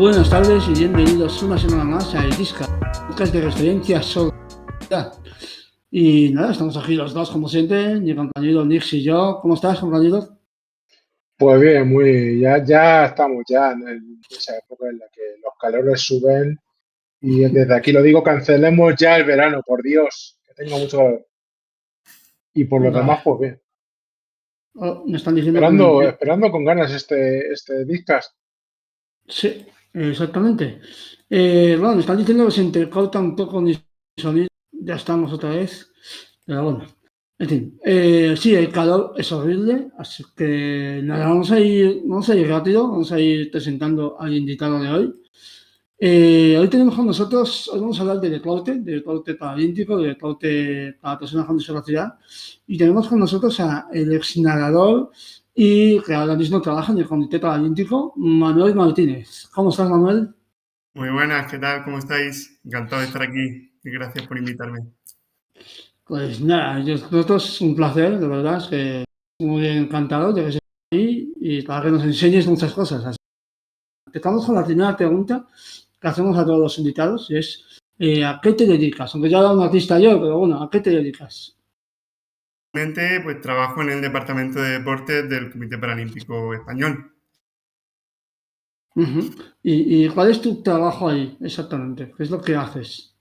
Buenas tardes y bienvenidos una semana más a El Disca, podcast de referencia sobre realidad. Y nada, estamos aquí los dos como siempre, mi compañero Nix y yo. ¿Cómo estás, compañero? Pues bien, ya estamos en esa época en la que los calores suben y desde aquí lo digo, cancelemos ya el verano, por Dios, que tenga mucho calor. Y por lo demás, Vale. pues bien, Oh, me están diciendo que me... esperando con ganas este Discast. Sí, exactamente. Bueno, me están diciendo que se entrecorta un poco mi sonido. Ya estamos otra vez. Pero bueno, en fin. Sí, el calor es horrible, así que nada, vamos a ir rápido, vamos a ir presentando al invitado de hoy. Hoy tenemos con nosotros, hoy vamos a hablar del deporte paralímpico, del deporte para personas con discapacidad, y tenemos con nosotros a el ex nadador y que ahora mismo trabaja en el Comité Paralímpico, Manuel Martínez. ¿Cómo estás, Manuel? Muy buenas, ¿qué tal? ¿Cómo estáis? Encantado de estar aquí y gracias por invitarme. Pues nada, nosotros es un placer, de verdad, es que muy encantado de que estés aquí y para que nos enseñes muchas cosas. Así que empezamos con la primera pregunta que hacemos a todos los invitados, y es ¿a qué te dedicas? Aunque ya he dado una pista yo, pero bueno, ¿a qué te dedicas? Actualmente, pues trabajo en el Departamento de Deportes del Comité Paralímpico Español. Ujú. ¿Y cuál es tu trabajo ahí exactamente? ¿Qué es lo que haces?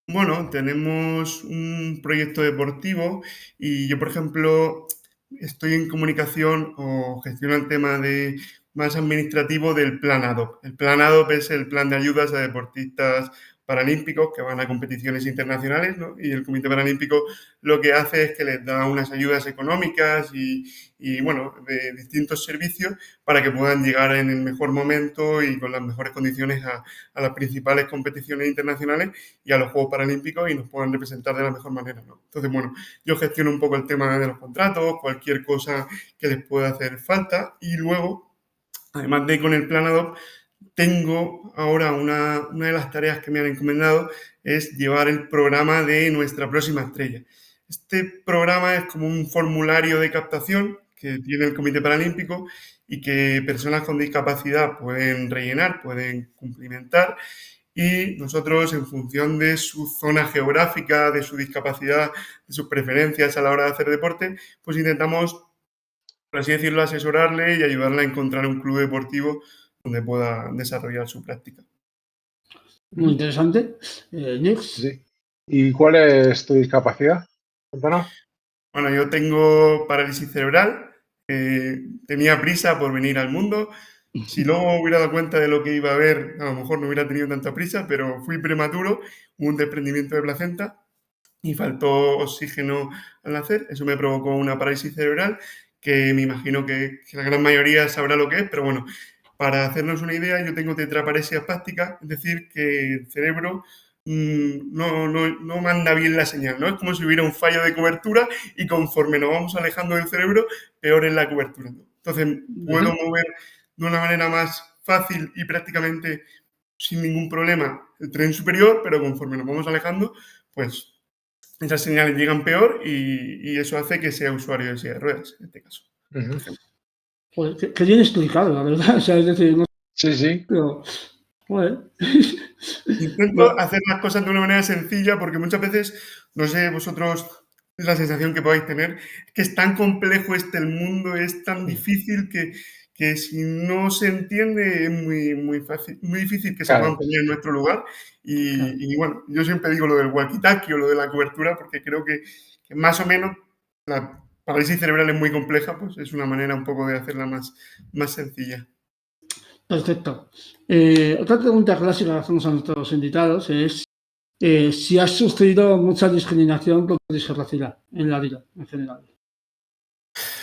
Bueno, tenemos un proyecto deportivo y yo, por ejemplo, estoy en comunicación o gestiono el tema de más administrativo del Plan ADOP. El Plan ADOP es el plan de ayudas a deportistas paralímpicos que van a competiciones internacionales, ¿no? Y el Comité Paralímpico lo que hace es que les da unas ayudas económicas y, bueno, de distintos servicios para que puedan llegar en el mejor momento y con las mejores condiciones a las principales competiciones internacionales y a los Juegos Paralímpicos y nos puedan representar de la mejor manera, ¿no? Entonces, bueno, yo gestiono un poco el tema de los contratos, cualquier cosa que les pueda hacer falta y luego, además de con el plan ADOP, tengo ahora una de las tareas que me han encomendado es llevar el programa de nuestra próxima estrella. Este programa es como un formulario de captación que tiene el Comité Paralímpico y que personas con discapacidad pueden rellenar, pueden cumplimentar y nosotros, en función de su zona geográfica, de su discapacidad, de sus preferencias a la hora de hacer deporte, pues intentamos, por así decirlo, asesorarle y ayudarle a encontrar un club deportivo donde pueda desarrollar su práctica. Muy Ujú. interesante. Nix. Sí. ¿Y cuál es tu discapacidad? Cuéntanos. Bueno, yo tengo parálisis cerebral, tenía prisa por venir al mundo. Si luego hubiera dado cuenta de lo que iba a ver, a lo mejor no hubiera tenido tanta prisa, pero fui prematuro, hubo un desprendimiento de placenta y faltó oxígeno al nacer. Eso me provocó una parálisis cerebral que me imagino que la gran mayoría sabrá lo que es, pero bueno, para hacernos una idea, yo tengo tetraparesia espástica, es decir, que el cerebro no manda bien la señal, ¿no? Es como si hubiera un fallo de cobertura y conforme nos vamos alejando del cerebro, peor es la cobertura, ¿no? Entonces, puedo Ujú. mover de una manera más fácil y prácticamente sin ningún problema el tren superior, pero conforme nos vamos alejando, pues esas señales llegan peor y eso hace que sea usuario de silla de ruedas, en este caso, por Ujú. ejemplo. Pues qué bien explicado, la verdad. O sea, es decir, no sé, Sí, sí. pero, joder. Intento Bueno, hacer las cosas de una manera sencilla porque muchas veces, no sé, vosotros la sensación que podáis tener, que es tan complejo el mundo, es tan difícil que si no se entiende es muy fácil, muy difícil que se puedan Claro. poner en nuestro lugar. claro. Y bueno, yo siempre digo lo del walkie-talkie o lo de la cobertura porque creo que más o menos la parálisis cerebral es muy compleja, pues es una manera un poco de hacerla más sencilla. Perfecto. Otra pregunta clásica que hacemos a nuestros invitados es si has sufrido mucha discriminación por tu discapacidad en la vida, en general.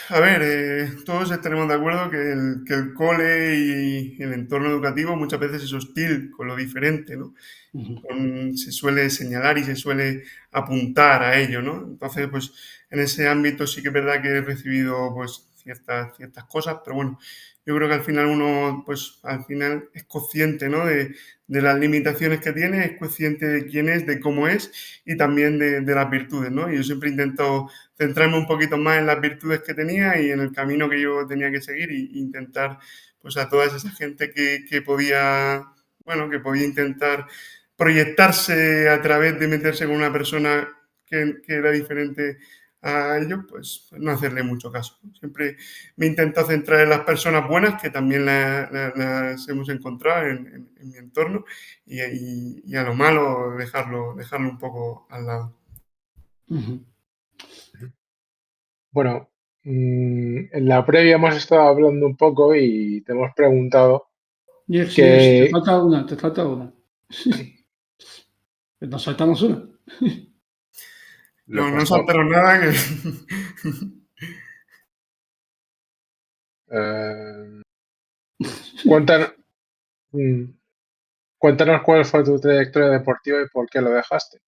A ver, todos estaremos de acuerdo que el cole y el entorno educativo muchas veces es hostil con lo diferente, ¿no? Ujú. Se suele señalar y se suele apuntar a ello, ¿no? Entonces, pues en ese ámbito sí que es verdad que he recibido pues ciertas cosas, pero bueno, yo creo que al final uno, pues al final es consciente, ¿no? De las limitaciones que tiene, es consciente de quién es, de cómo es y también de las virtudes, ¿no? Y yo siempre intento centrarme un poquito más en las virtudes que tenía y en el camino que yo tenía que seguir e intentar, pues a toda esa gente que podía bueno, que podía intentar proyectarse a través de meterse con una persona que era diferente a ellos, pues no hacerle mucho caso. Siempre me intento centrar en las personas buenas, que también las hemos encontrado en mi entorno, y a lo malo dejarlo un poco al lado. Ujú. Bueno, en la previa hemos estado hablando un poco y te hemos preguntado Yes, yes, te que falta una, te falta una. Nos saltamos una. lo No, no mejor. saltaron nada que... Eh, cuéntanos, mm, cuéntanos cuál fue tu trayectoria deportiva y por qué lo dejaste.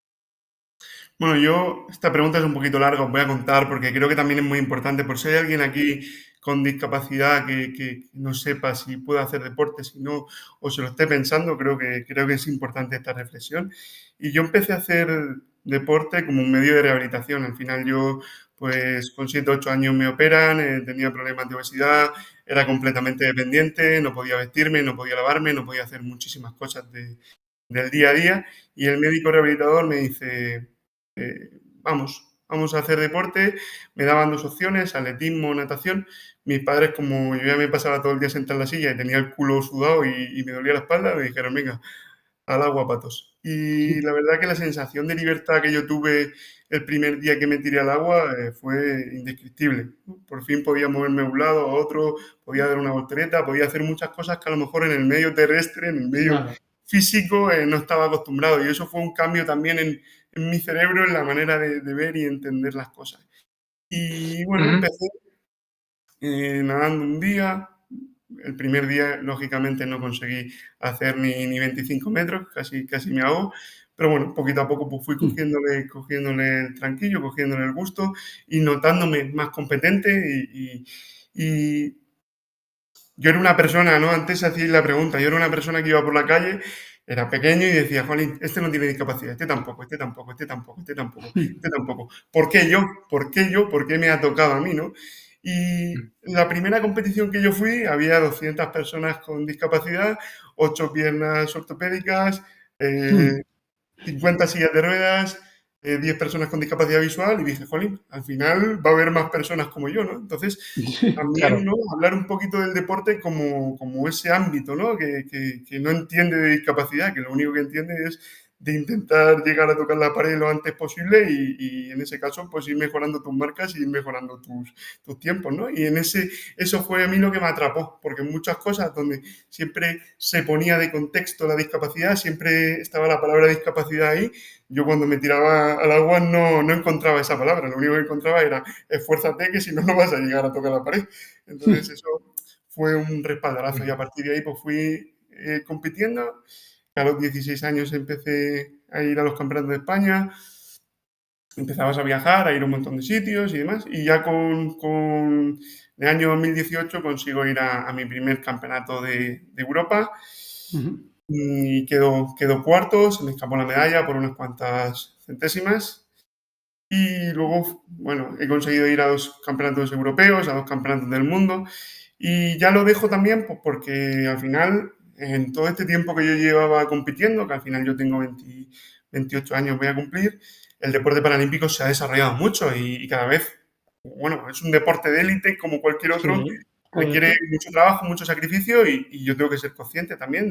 Bueno, esta pregunta es un poquito larga, os voy a contar, porque creo que también es muy importante, por si hay alguien aquí con discapacidad que no sepa si puede hacer deporte, si no, o se lo esté pensando, creo que es importante esta reflexión. Y yo empecé a hacer deporte como un medio de rehabilitación. Al final yo, pues con 7 8 años me operan, tenía problemas de obesidad, era completamente dependiente, no podía vestirme, no podía lavarme, no podía hacer muchísimas cosas del día a día. Y el médico rehabilitador me dice, vamos a hacer deporte. Me daban dos opciones, atletismo o natación. Mis padres, como yo ya me pasaba todo el día sentado en la silla y tenía el culo sudado y me dolía la espalda, me dijeron, venga, al agua, patos. Y la verdad que la sensación de libertad que yo tuve el primer día que me tiré al agua fue indescriptible. Por fin podía moverme de un lado a otro, podía dar una voltereta, podía hacer muchas cosas que a lo mejor en el medio terrestre, en el medio Claro. físico, no estaba acostumbrado. Y eso fue un cambio también en mi cerebro, en la manera de ver y entender las cosas. Y bueno, Ujú, empecé nadando un día. El primer día, lógicamente, no conseguí hacer ni 25 metros, casi me ahogo. Pero bueno, poquito a poco pues, fui Mm. cogiéndole el tranquillo, cogiéndole el gusto y notándome más competente. Y yo era una persona, ¿no? Antes hacíais la pregunta, yo era una persona que iba por la calle, era pequeño y decía, Jolín, este no tiene discapacidad, este tampoco, este tampoco, este tampoco, este tampoco, este tampoco. ¿Por qué yo? ¿Por qué yo? ¿Por qué me ha tocado a mí, no? Y la primera competición que yo fui, había 200 personas con discapacidad, 8 piernas ortopédicas, Mm. eh, 50 sillas de ruedas, 10 personas con discapacidad visual y dije, jolín, al final va a haber más personas como yo, ¿no? Entonces, también, claro. ¿no? Hablar un poquito del deporte como ese ámbito, ¿no? Que no entiende de discapacidad, que lo único que entiende es de intentar llegar a tocar la pared lo antes posible y en ese caso, pues ir mejorando tus marcas y ir mejorando tus tiempos, ¿no? Y eso fue a mí lo que me atrapó, porque en muchas cosas donde siempre se ponía de contexto la discapacidad, siempre estaba la palabra discapacidad ahí. Yo cuando me tiraba al agua no encontraba esa palabra, lo único que encontraba era esfuérzate que si no, no vas a llegar a tocar la pared. Entonces eso fue un respaldarazo y a Ujú, partir de ahí pues fui compitiendo. A los 16 años empecé a ir a los campeonatos de España, empezabas a viajar, a ir a un montón de sitios y demás, y ya con el año 2018 consigo ir a mi primer campeonato de Europa Ujú. y quedó cuarto, se me escapó la medalla por unas cuantas centésimas. Y luego, bueno, he conseguido ir a 2 campeonatos europeos, a 2 campeonatos del mundo, y ya lo dejo también, pues, porque al final, en todo este tiempo que yo llevaba compitiendo, que al final yo tengo 28 años, voy a cumplir, el deporte paralímpico se ha desarrollado mucho y cada vez, bueno, es un deporte de élite como cualquier otro, Sí, requiere correcto. mucho trabajo, mucho sacrificio y yo tengo que ser consciente también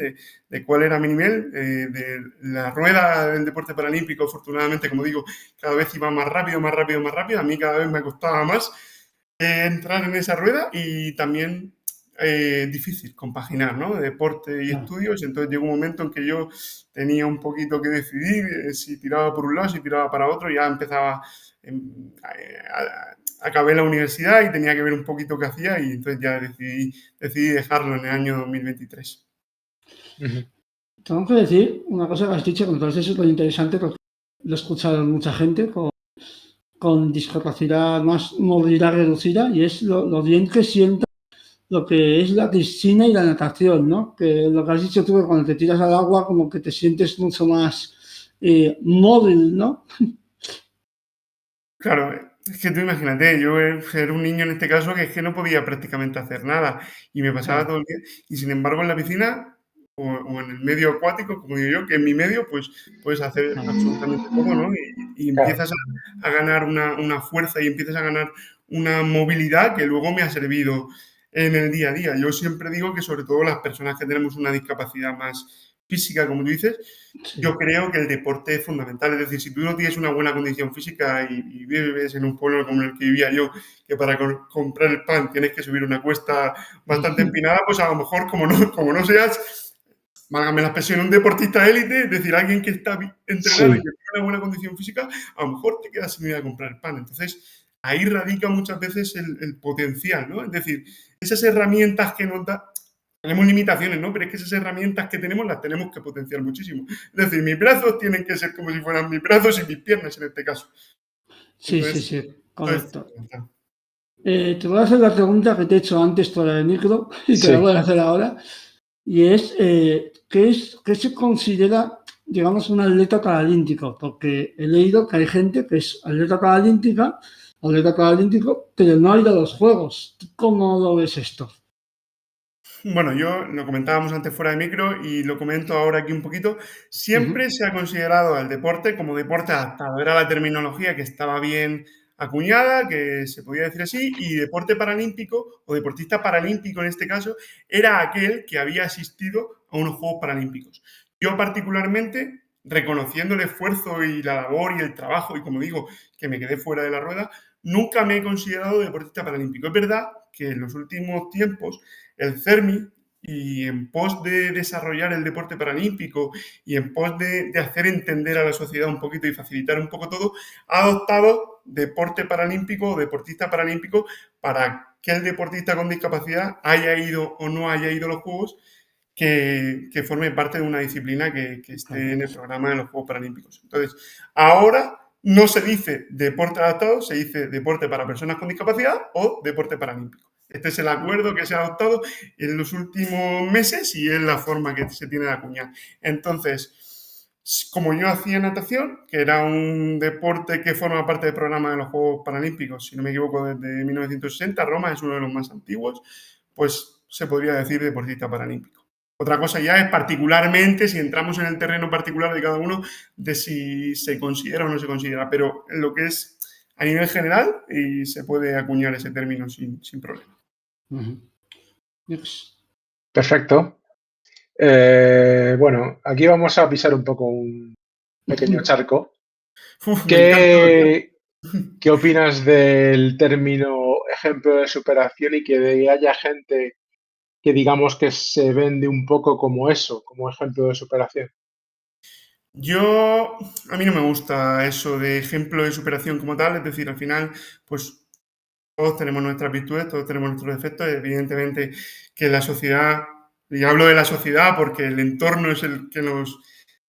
de cuál era mi nivel, de la rueda del deporte paralímpico, afortunadamente, como digo, cada vez iba más rápido, más rápido, más rápido. A mí cada vez me costaba más entrar en esa rueda y también difícil compaginar, ¿no? Deporte y Claro. estudios. Entonces llegó un momento en que yo tenía un poquito que decidir si tiraba por un lado, si tiraba para otro. Ya empezaba, acabé la universidad y tenía que ver un poquito qué hacía y entonces ya decidí dejarlo en el año 2023. ujú. Tengo que decir una cosa que has dicho, que me parece súper interesante, porque lo he escuchado en mucha gente con discapacidad más movilidad reducida, y es lo bien que sienta lo que es la piscina y la natación, ¿no? Que lo que has dicho tú, que cuando te tiras al agua, como que te sientes mucho más móvil, ¿no? Claro, es que tú imagínate, yo era un niño en este caso que es que no podía prácticamente hacer nada y me pasaba Claro. todo el día y sin embargo en la piscina o en el medio acuático, como digo yo, que en mi medio pues puedes hacer absolutamente todo, ¿no? Y Claro. empiezas a ganar una fuerza y empiezas a ganar una movilidad que luego me ha servido en el día a día. Yo siempre digo que sobre todo las personas que tenemos una discapacidad más física, como tú dices, Sí. yo creo que el deporte es fundamental. Es decir, si tú no tienes una buena condición física y vives en un pueblo como el que vivía yo, que para comprar el pan tienes que subir una cuesta bastante empinada, pues a lo mejor como no seas, válgame la expresión, un deportista élite, es decir, alguien que está entrenado y Sí, que tiene una buena condición física, a lo mejor te quedas sin ir a comprar el pan. Entonces, ahí radica muchas veces el potencial, ¿no? Es decir, esas herramientas que nos da, tenemos limitaciones, ¿no? Pero es que esas herramientas que tenemos las tenemos que potenciar muchísimo. Es decir, mis brazos tienen que ser como si fueran mis brazos y mis piernas en este caso. Sí, sí, Entonces, sí, esto es correcto. fundamental. Te voy a hacer la pregunta que te he hecho antes fuera del micro y te la sí. voy a hacer ahora. Y es, ¿qué se considera, digamos, un atleta paralímpico? Porque he leído que hay gente que es atleta paralímpico, pero no ha ido a los Juegos. ¿Tú ¿Cómo lo ves esto? Bueno, yo lo comentábamos antes fuera de micro y lo comento ahora aquí un poquito. Ujú. Siempre se ha considerado al deporte como deporte adaptado. Era la terminología que estaba bien acuñada, que se podía decir así, y deporte paralímpico o deportista paralímpico en este caso era aquel que había asistido a unos Juegos Paralímpicos. Yo particularmente, reconociendo el esfuerzo y la labor y el trabajo, y como digo, que me quedé fuera de la rueda, nunca me he considerado deportista paralímpico. Es verdad que en los últimos tiempos el CERMI, y en pos de desarrollar el deporte paralímpico y en pos de hacer entender a la sociedad un poquito y facilitar un poco todo, ha adoptado deporte paralímpico o deportista paralímpico para que el deportista con discapacidad haya ido o no haya ido a los Juegos, que forme parte de una disciplina que esté en el programa de los Juegos Paralímpicos. Entonces, ahora no se dice deporte adaptado, se dice deporte para personas con discapacidad o deporte paralímpico. Este es el acuerdo que se ha adoptado en los últimos meses y es la forma que se tiene de acuñar. Entonces, como yo hacía natación, que era un deporte que forma parte del programa de los Juegos Paralímpicos, si no me equivoco, desde 1960, Roma es uno de los más antiguos, pues se podría decir deportista paralímpico. Otra cosa ya es particularmente, si entramos en el terreno particular de cada uno, de si se considera o no se considera, pero en lo que es a nivel general y se puede acuñar ese término sin problema. Ujú. Yes. Perfecto. Bueno, aquí vamos a pisar un poco un pequeño charco. Uf, me encanta. ¿Qué opinas del término ejemplo de superación y que haya gente que digamos que se vende un poco como eso, como ejemplo de superación? A mí no me gusta eso de ejemplo de superación como tal, es decir, al final, pues todos tenemos nuestras virtudes, todos tenemos nuestros defectos, evidentemente que la sociedad, y hablo de la sociedad porque el entorno es el que nos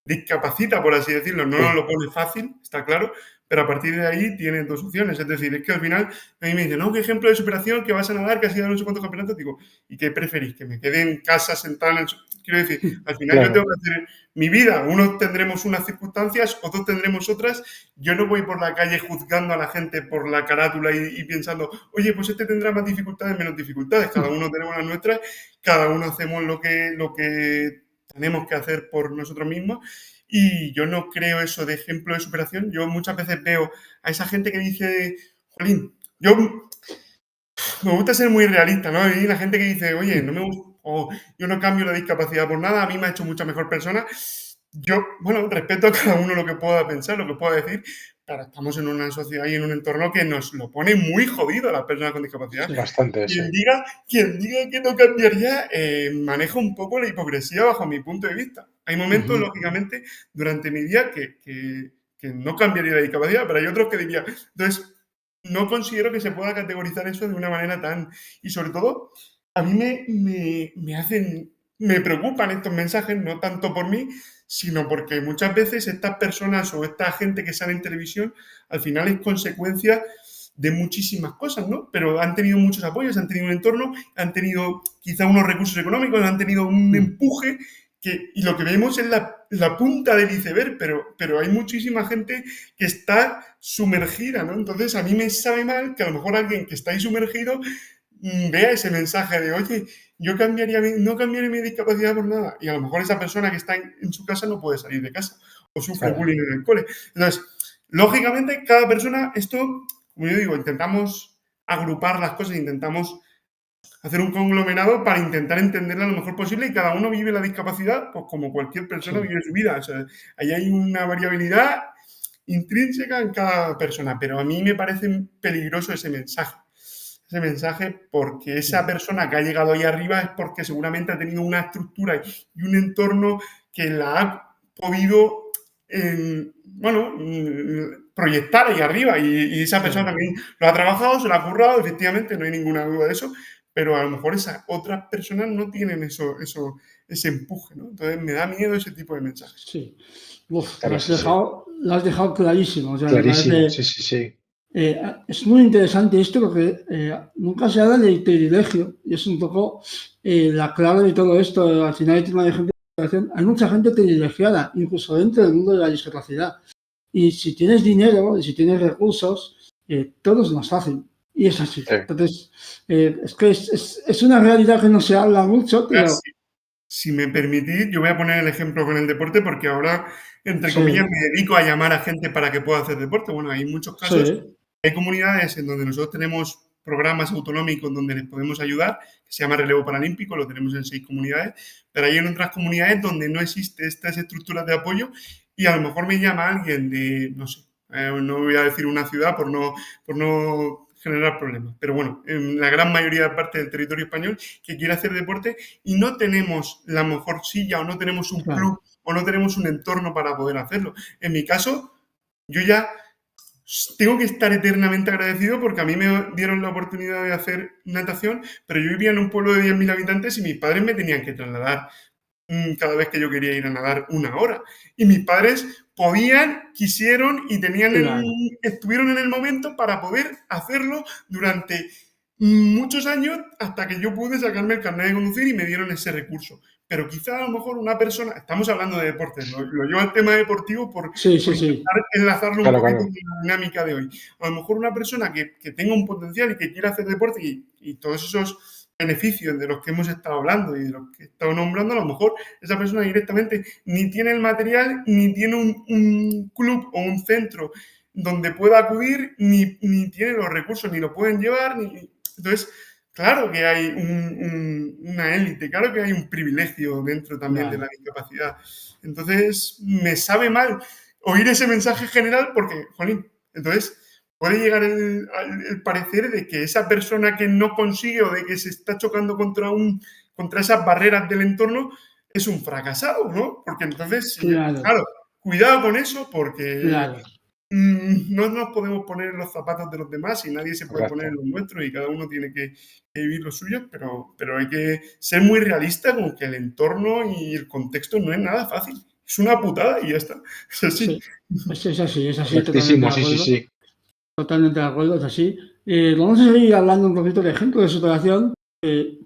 discapacita, por así decirlo, no nos Sí, lo pone fácil, está claro, pero a partir de ahí tienes dos opciones, es decir, es que al final a mí me dicen, no, qué ejemplo de superación, que vas a nadar, que has ido a no sé cuántos campeonatos, digo, ¿y qué preferís? ¿Que me quede en casa sentado en el quiero decir, al final yo claro. tengo que hacer mi vida, unos tendremos unas circunstancias, otros tendremos otras, yo no voy por la calle juzgando a la gente por la carátula y pensando, oye, pues este tendrá más dificultades, menos dificultades, cada uno tenemos las nuestras, cada uno hacemos lo que tenemos que hacer por nosotros mismos y yo no creo eso de ejemplo de superación. Yo muchas veces veo a esa gente que dice, Jolín, yo me gusta ser muy realista, ¿no? Y la gente que dice, oye, no me gusta, o yo no cambio la discapacidad por nada, a mí me ha hecho mucha mejor persona. Yo, bueno, respeto a cada uno lo que pueda pensar, lo que pueda decir, pero estamos en una sociedad y en un entorno que nos lo pone muy jodido a las personas con discapacidad. Sí. Bastante, sí. Quien diga que no cambiaría, maneja un poco la hipocresía bajo mi punto de vista. Hay momentos, Ujú. lógicamente, durante mi día que no cambiaría la discapacidad, pero hay otros que diría. Entonces, no considero que se pueda categorizar eso de una manera tan. Y sobre todo, a mí me hacen. Me preocupan estos mensajes, no tanto por mí, sino porque muchas veces estas personas o esta gente que sale en televisión, al final es consecuencia de muchísimas cosas, ¿no? Pero han tenido muchos apoyos, han tenido un entorno, han tenido quizá unos recursos económicos, han tenido un Mm. empuje y lo que vemos es la punta del iceberg, pero hay muchísima gente que está sumergida, ¿no? Entonces a mí me sabe mal que a lo mejor alguien que está ahí sumergido vea ese mensaje de, oye, yo no cambiaría mi discapacidad por nada. Y a lo mejor esa persona que está en su casa no puede salir de casa o sufre Claro. bullying en el cole. Entonces, lógicamente, cada persona, esto, como yo digo, intentamos agrupar las cosas, intentamos hacer un conglomerado para intentar entenderla lo mejor posible y cada uno vive la discapacidad pues como cualquier persona Sí. vive su vida. O sea, ahí hay una variabilidad intrínseca en cada persona, pero a mí me parece peligroso ese mensaje porque esa Sí. persona que ha llegado ahí arriba es porque seguramente ha tenido una estructura y un entorno que la ha podido, bueno, proyectar ahí arriba y esa persona Sí. también lo ha trabajado, se lo ha currado, efectivamente, no hay ninguna duda de eso, pero a lo mejor esas otras personas no tienen ese empuje, ¿no? Entonces me da miedo ese tipo de mensajes. Sí. Uf, Claro, sí, sí. lo has dejado clarísimo. O sea, me Clarísimo, parece sí, sí, sí. es muy interesante esto porque nunca se habla del privilegio y es un poco la clave de todo esto. Al final, el tema de gente con discapacidad, hay mucha gente privilegiada, incluso dentro del mundo de la discapacidad. Y si tienes dinero y si tienes recursos, todo es más fácil. Y es así. Sí. Entonces, es que es una realidad que no se habla mucho, Ahora, pero si me permitís, yo voy a poner el ejemplo con el deporte porque ahora, entre comillas, sí, me dedico a llamar a gente para que pueda hacer deporte. Bueno, hay muchos casos, sí, hay comunidades en donde nosotros tenemos programas autonómicos donde les podemos ayudar, que se llama Relevo Paralímpico, lo tenemos en 6 comunidades, pero hay en otras comunidades donde no existe estas estructuras de apoyo y a lo mejor me llama alguien de, no sé, no voy a decir una ciudad por no generar problemas, pero bueno, en la gran mayoría de parte del territorio español que quiere hacer deporte y no tenemos la mejor silla o no tenemos un claro, club o no tenemos un entorno para poder hacerlo. En mi caso, yo ya tengo que estar eternamente agradecido porque a mí me dieron la oportunidad de hacer natación, pero yo vivía en un pueblo de 10.000 habitantes y mis padres me tenían que trasladar cada vez que yo quería ir a nadar una hora. Y mis padres podían, quisieron y claro, estuvieron en el momento para poder hacerlo durante muchos años hasta que yo pude sacarme el carnet de conducir y me dieron ese recurso. Pero quizá a lo mejor una persona, estamos hablando de deportes, lo llevo al tema deportivo sí, por sí, sí, intentar enlazarlo un Claro, poquito claro. con la dinámica de hoy. A lo mejor una persona que tenga un potencial y que quiera hacer deporte y todos esos beneficios de los que hemos estado hablando y de los que he estado nombrando, a lo mejor esa persona directamente ni tiene el material, ni tiene un club o un centro donde pueda acudir, ni tiene los recursos, ni lo pueden llevar. Entonces, claro que hay una élite, claro que hay un privilegio dentro también de la claro, discapacidad. Entonces, me sabe mal oír ese mensaje general porque, jolín, entonces puede llegar el parecer de que esa persona que no consigue o de que se está chocando contra esas barreras del entorno es un fracasado, ¿no? Porque entonces, claro, claro, cuidado con eso porque claro. no nos podemos poner en los zapatos de los demás y nadie se puede poner en Correcto. los nuestros y cada uno tiene que vivir los suyos, pero hay que ser muy realista con que el entorno y el contexto no es nada fácil. Es una putada y ya está. Es así. Sí, es así, totalmente Correctísimo, de sí, sí, acuerdo. sí. Totalmente de acuerdo, es así. Vamos a seguir hablando un poquito de ejemplo de superación.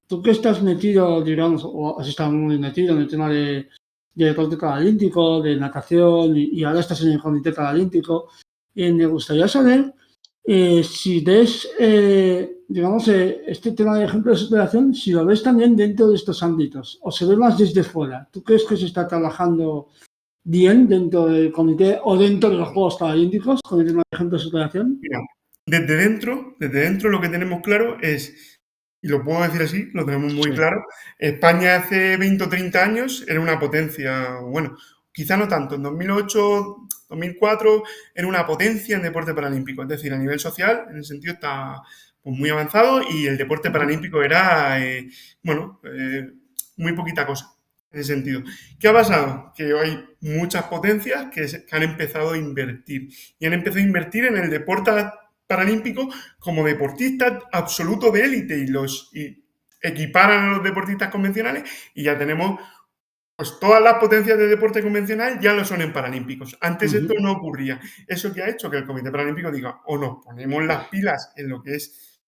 Tú que estás metido, digamos, o has estado muy metido en el tema de deporte paralímpico, de natación y ahora estás en el Comité Paralímpico, me gustaría saber si ves, digamos, este tema de ejemplo de superación, si lo ves también dentro de estos ámbitos o se ve más desde fuera. ¿Tú crees que se está trabajando bien dentro del comité o dentro de los Juegos Paralímpicos con el tema de ejemplo de superación? Mira, desde dentro lo que tenemos claro es, y lo puedo decir así, lo tenemos muy Sí. claro, España hace 20 o 30 años era una potencia, bueno, quizá no tanto, en 2008, 2004 era una potencia en deporte paralímpico, es decir, a nivel social, en ese sentido está pues, muy avanzado y el deporte Ujú. paralímpico era, bueno, muy poquita cosa en ese sentido. ¿Qué ha pasado? Que hay muchas potencias que han empezado a invertir y han empezado a invertir en el deporte paralímpico como deportistas absolutos de élite y equiparan a los deportistas convencionales y ya tenemos pues todas las potencias de deporte convencional ya lo son en paralímpicos. Antes esto Ujú. no ocurría. Eso que ha hecho que el Comité Paralímpico diga o nos ponemos las pilas en lo que es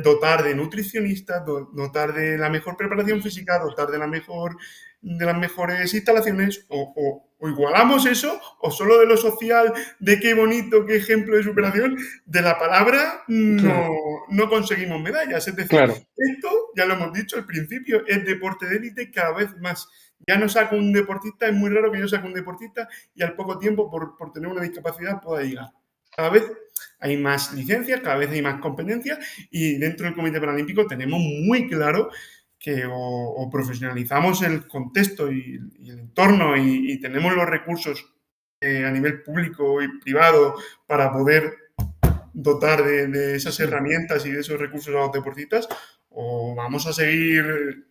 dotar de nutricionistas, dotar de la mejor preparación física, dotar de la mejor las mejores instalaciones, o igualamos eso, o solo de lo social, de qué bonito, qué ejemplo de superación, de la palabra no conseguimos medallas. Es decir, Claro. esto, ya lo hemos dicho al principio, es deporte de élite cada vez más. Ya no saco un deportista, es muy raro que yo saque un deportista y al poco tiempo, por tener una discapacidad, pueda llegar. Cada vez hay más licencias, cada vez hay más competencias y dentro del Comité Paralímpico tenemos muy claro que o profesionalizamos el contexto y el entorno y tenemos los recursos a nivel público y privado para poder dotar de esas herramientas y de esos recursos a los deportistas, o vamos a seguir,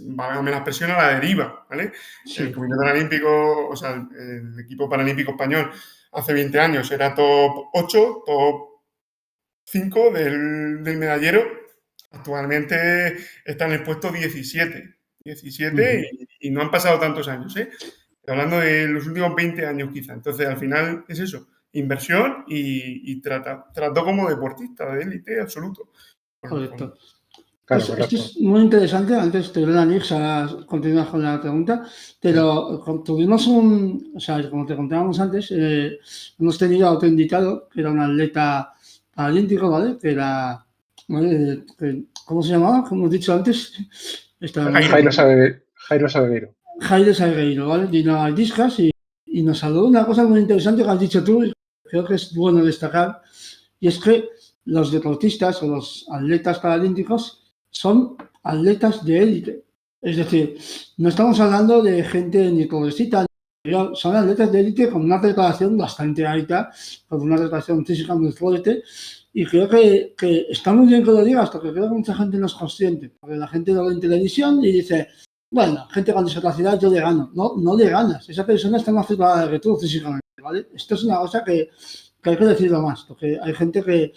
válgame la expresión, a la deriva, ¿vale? Sí. El Comité Paralímpico, o sea, el equipo paralímpico español hace 20 años era top 8, top 5 del medallero. Actualmente está en el puesto 17 y no han pasado tantos años, ¿eh? Estoy hablando de los últimos 20 años quizá. Entonces, al final es eso, inversión y trato como deportista de élite absoluto. Correcto. Claro, Pues correcto. esto es muy interesante. Antes te doy la Nix a continuar con la pregunta, pero tuvimos o sea, como te contábamos antes, hemos tenido a otro invitado que era un atleta paralímpico, ¿vale? Que era, ¿vale? ¿Cómo se llamaba? Como hemos dicho antes, Jairo Salgueiro. Jairo Salgueiro, ¿vale? Vino al Discas y nos habló de una cosa muy interesante que has dicho tú, y creo que es bueno destacar, y es que los deportistas o los atletas paralímpicos son atletas de élite. Es decir, no estamos hablando de gente ni pobrecita, son atletas de élite con una preparación bastante alta, con una preparación física muy fuerte, y creo que está muy bien que lo digas, porque creo que mucha gente no es consciente, porque la gente lo ve en televisión y dice, bueno, gente con discapacidad yo le gano. No le ganas, esa persona está más preparada que tú físicamente, ¿vale? Esto es una cosa que hay que decirlo más, porque hay gente que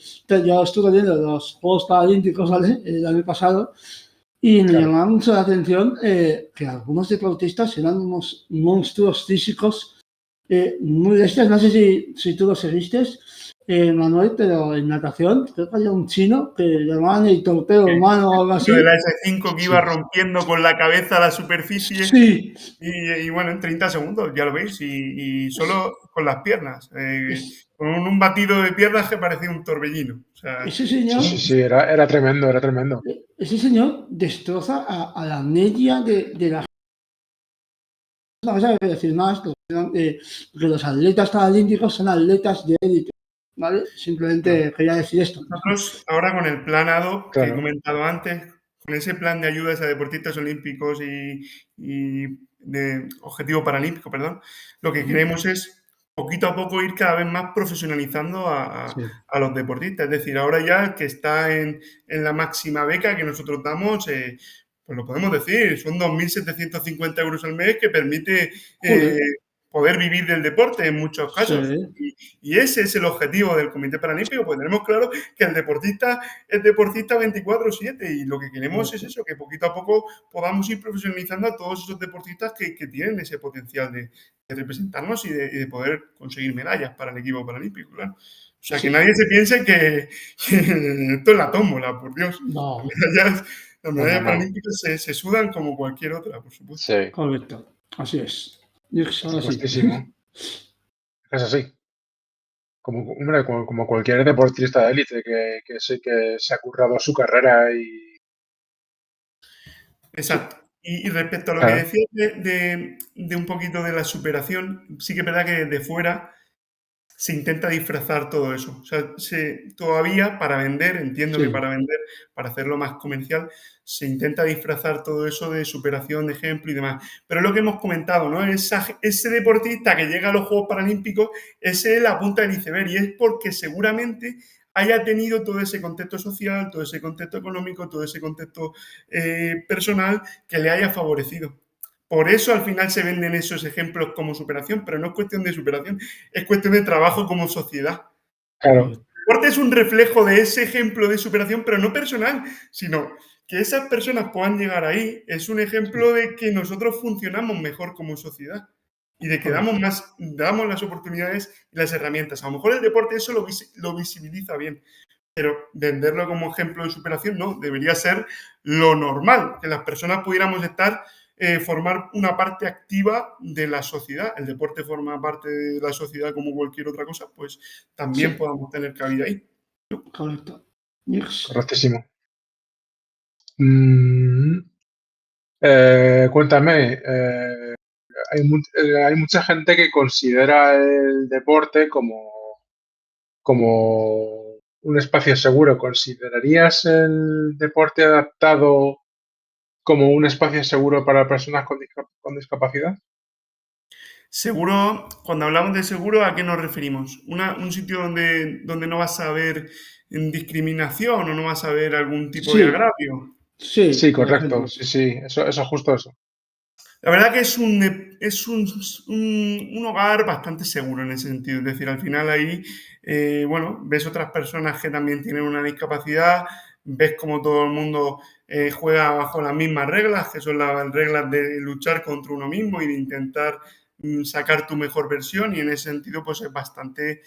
yo estuve viendo los Juegos Paralímpicos, ¿vale? El año pasado, y me llamaba mucho la atención que algunos deportistas eran unos monstruos físicos muy bestias. No sé si tú lo seguiste, Manuel, pero en natación creo que había un chino que llamaban el torpedo humano o algo así. De la S5 que iba rompiendo con la cabeza la superficie. Sí. Y bueno, en 30 segundos, ya lo veis, y solo con las piernas. Con un batido de piernas que parecía un torbellino. O sea, Ese señor, Sí, era tremendo, era tremendo. ese señor destroza a la media de la una cosa que hay que decir más, que los atletas paralímpicos son atletas de élite, ¿vale? Simplemente quería decir esto. Nosotros ahora con el plan ADO que he Claro. comentado antes, con ese plan de ayudas a deportistas olímpicos y de objetivo paralímpico, perdón, lo que queremos es poquito a poco ir cada vez más profesionalizando a los deportistas. Es decir, ahora ya el que está en la máxima beca que nosotros damos, pues lo podemos decir, son 2.750 euros al mes que permite poder vivir del deporte en muchos casos. Sí. Y ese es el objetivo del Comité Paralímpico, pues tenemos claro que el deportista es deportista 24/7 y lo que queremos es eso, que poquito a poco podamos ir profesionalizando a todos esos deportistas que tienen ese potencial de representarnos y de poder conseguir medallas para el equipo paralímpico, claro. O sea, que nadie se piense que esto es la tómbola, por Dios. No. Las medallas paralímpicas se sudan como cualquier otra, por supuesto. Sí. Correcto, así es. Ahora sí. Justísimo. Es así. Como cualquier deportista de élite que se ha currado su carrera y... Exacto. Y respecto a lo Claro. que decías de un poquito de la superación, sí que es verdad que desde fuera se intenta disfrazar todo eso. O sea, todavía para vender, entiendo que para vender, para hacerlo más comercial, se intenta disfrazar todo eso de superación, de ejemplo y demás. Pero es lo que hemos comentado, ¿no? Ese deportista que llega a los Juegos Paralímpicos, ese es la punta del iceberg y es porque seguramente haya tenido todo ese contexto social, todo ese contexto económico, todo ese contexto personal que le haya favorecido. Por eso al final se venden esos ejemplos como superación, pero no es cuestión de superación, es cuestión de trabajo como sociedad. Claro. El deporte es un reflejo de ese ejemplo de superación, pero no personal, sino que esas personas puedan llegar ahí. Es un ejemplo de que nosotros funcionamos mejor como sociedad y de que damos las oportunidades y las herramientas. A lo mejor el deporte eso lo visibiliza bien, pero venderlo como ejemplo de superación no, debería ser lo normal, que las personas pudiéramos estar formar una parte activa de la sociedad. El deporte forma parte de la sociedad como cualquier otra cosa, pues también Sí, podamos tener cabida ahí. correcto. Nix. Correctísimo. Cuéntame, hay mucha gente que considera el deporte como un espacio seguro. ¿Considerarías el deporte adaptado como un espacio seguro para personas con discapacidad? Seguro, cuando hablamos de seguro, ¿a qué nos referimos? Un sitio donde no vas a ver discriminación o no vas a ver algún tipo de Sí, agravio. sí, Sí, por correcto. ejemplo. Sí, sí, eso, justo eso. La verdad que es un hogar bastante seguro en ese sentido. Es decir, al final ahí, bueno, ves otras personas que también tienen una discapacidad, ves como todo el mundo juega bajo las mismas reglas, que son las reglas de luchar contra uno mismo y de intentar sacar tu mejor versión, y en ese sentido, pues es bastante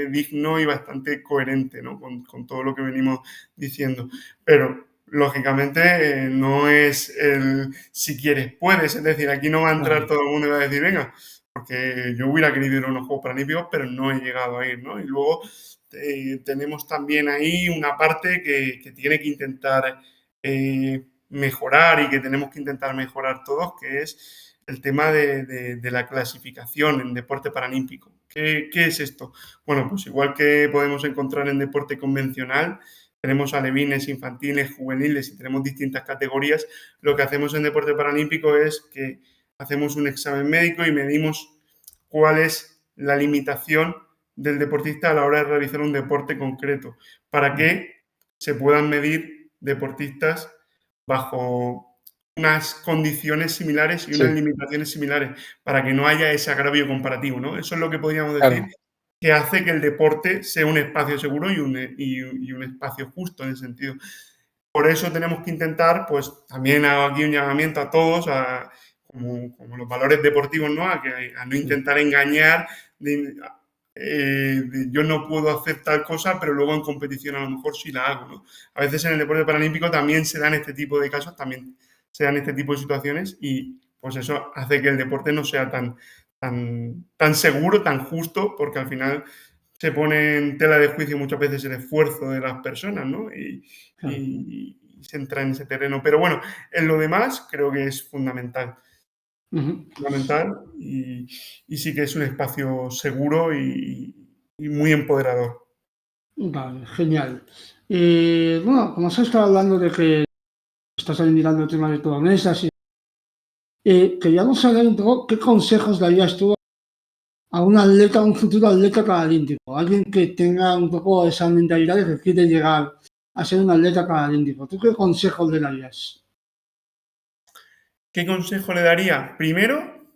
digno y bastante coherente, ¿no? Con todo lo que venimos diciendo. Pero lógicamente, no es el si quieres, puedes. Es decir, aquí no va a entrar Claro. todo el mundo y va a decir, venga, porque yo hubiera querido ir a unos Juegos Paralímpicos, pero no he llegado a ir, ¿no? Y luego tenemos también ahí una parte que tiene que intentar mejorar y que tenemos que intentar mejorar todos, que es el tema de la clasificación en deporte paralímpico. ¿Qué es esto? Bueno, pues igual que podemos encontrar en deporte convencional, tenemos alevines, infantiles, juveniles y tenemos distintas categorías. Lo que hacemos en deporte paralímpico es que hacemos un examen médico y medimos cuál es la limitación del deportista a la hora de realizar un deporte concreto, para que se puedan medir deportistas bajo unas condiciones similares y unas Sí, limitaciones similares, para que no haya ese agravio comparativo, ¿no? Eso es lo que podríamos decir claro. que hace que el deporte sea un espacio seguro y un espacio justo en ese sentido. Por eso tenemos que intentar, pues también hago aquí un llamamiento a todos, como los valores deportivos, ¿no? A no Sí, intentar engañar, yo no puedo hacer tal cosa, pero luego en competición a lo mejor sí la hago, ¿no? A veces en el deporte paralímpico también se dan este tipo de casos, también se dan este tipo de situaciones, y pues eso hace que el deporte no sea tan seguro, tan justo, porque al final se pone en tela de juicio muchas veces el esfuerzo de las personas, ¿no? claro. Y se entra en ese terreno. Pero bueno, en lo demás creo que es fundamental. Ujú. Fundamental, y sí que es un espacio seguro y muy empoderador. Vale, genial. Bueno, como has estado hablando de que estás ahí mirando el tema de mesas, queríamos saber un poco qué consejos darías tú a un atleta, a un futuro atleta paralímpico, alguien que tenga un poco esa mentalidad de que quiere llegar a ser un atleta paralímpico. ¿Tú qué consejos le darías? ¿Qué consejo le daría? Primero,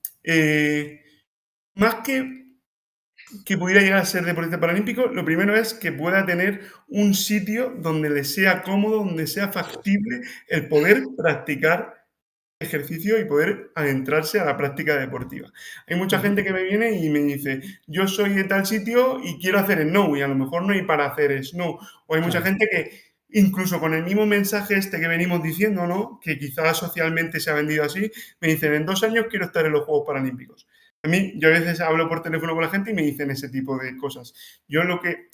más que pudiera llegar a ser deportista paralímpico, lo primero es que pueda tener un sitio donde le sea cómodo, donde sea factible el poder practicar ejercicio y poder adentrarse a la práctica deportiva. Hay mucha Ujú, gente que me viene y me dice, yo soy de tal sitio y quiero hacer snow, y a lo mejor no hay para hacer snow. O hay mucha claro, gente que incluso con el mismo mensaje este que venimos diciendo, ¿no? Que quizás socialmente se ha vendido así, me dicen, en 2 años quiero estar en los Juegos Paralímpicos. Yo a veces hablo por teléfono con la gente y me dicen ese tipo de cosas. Yo lo que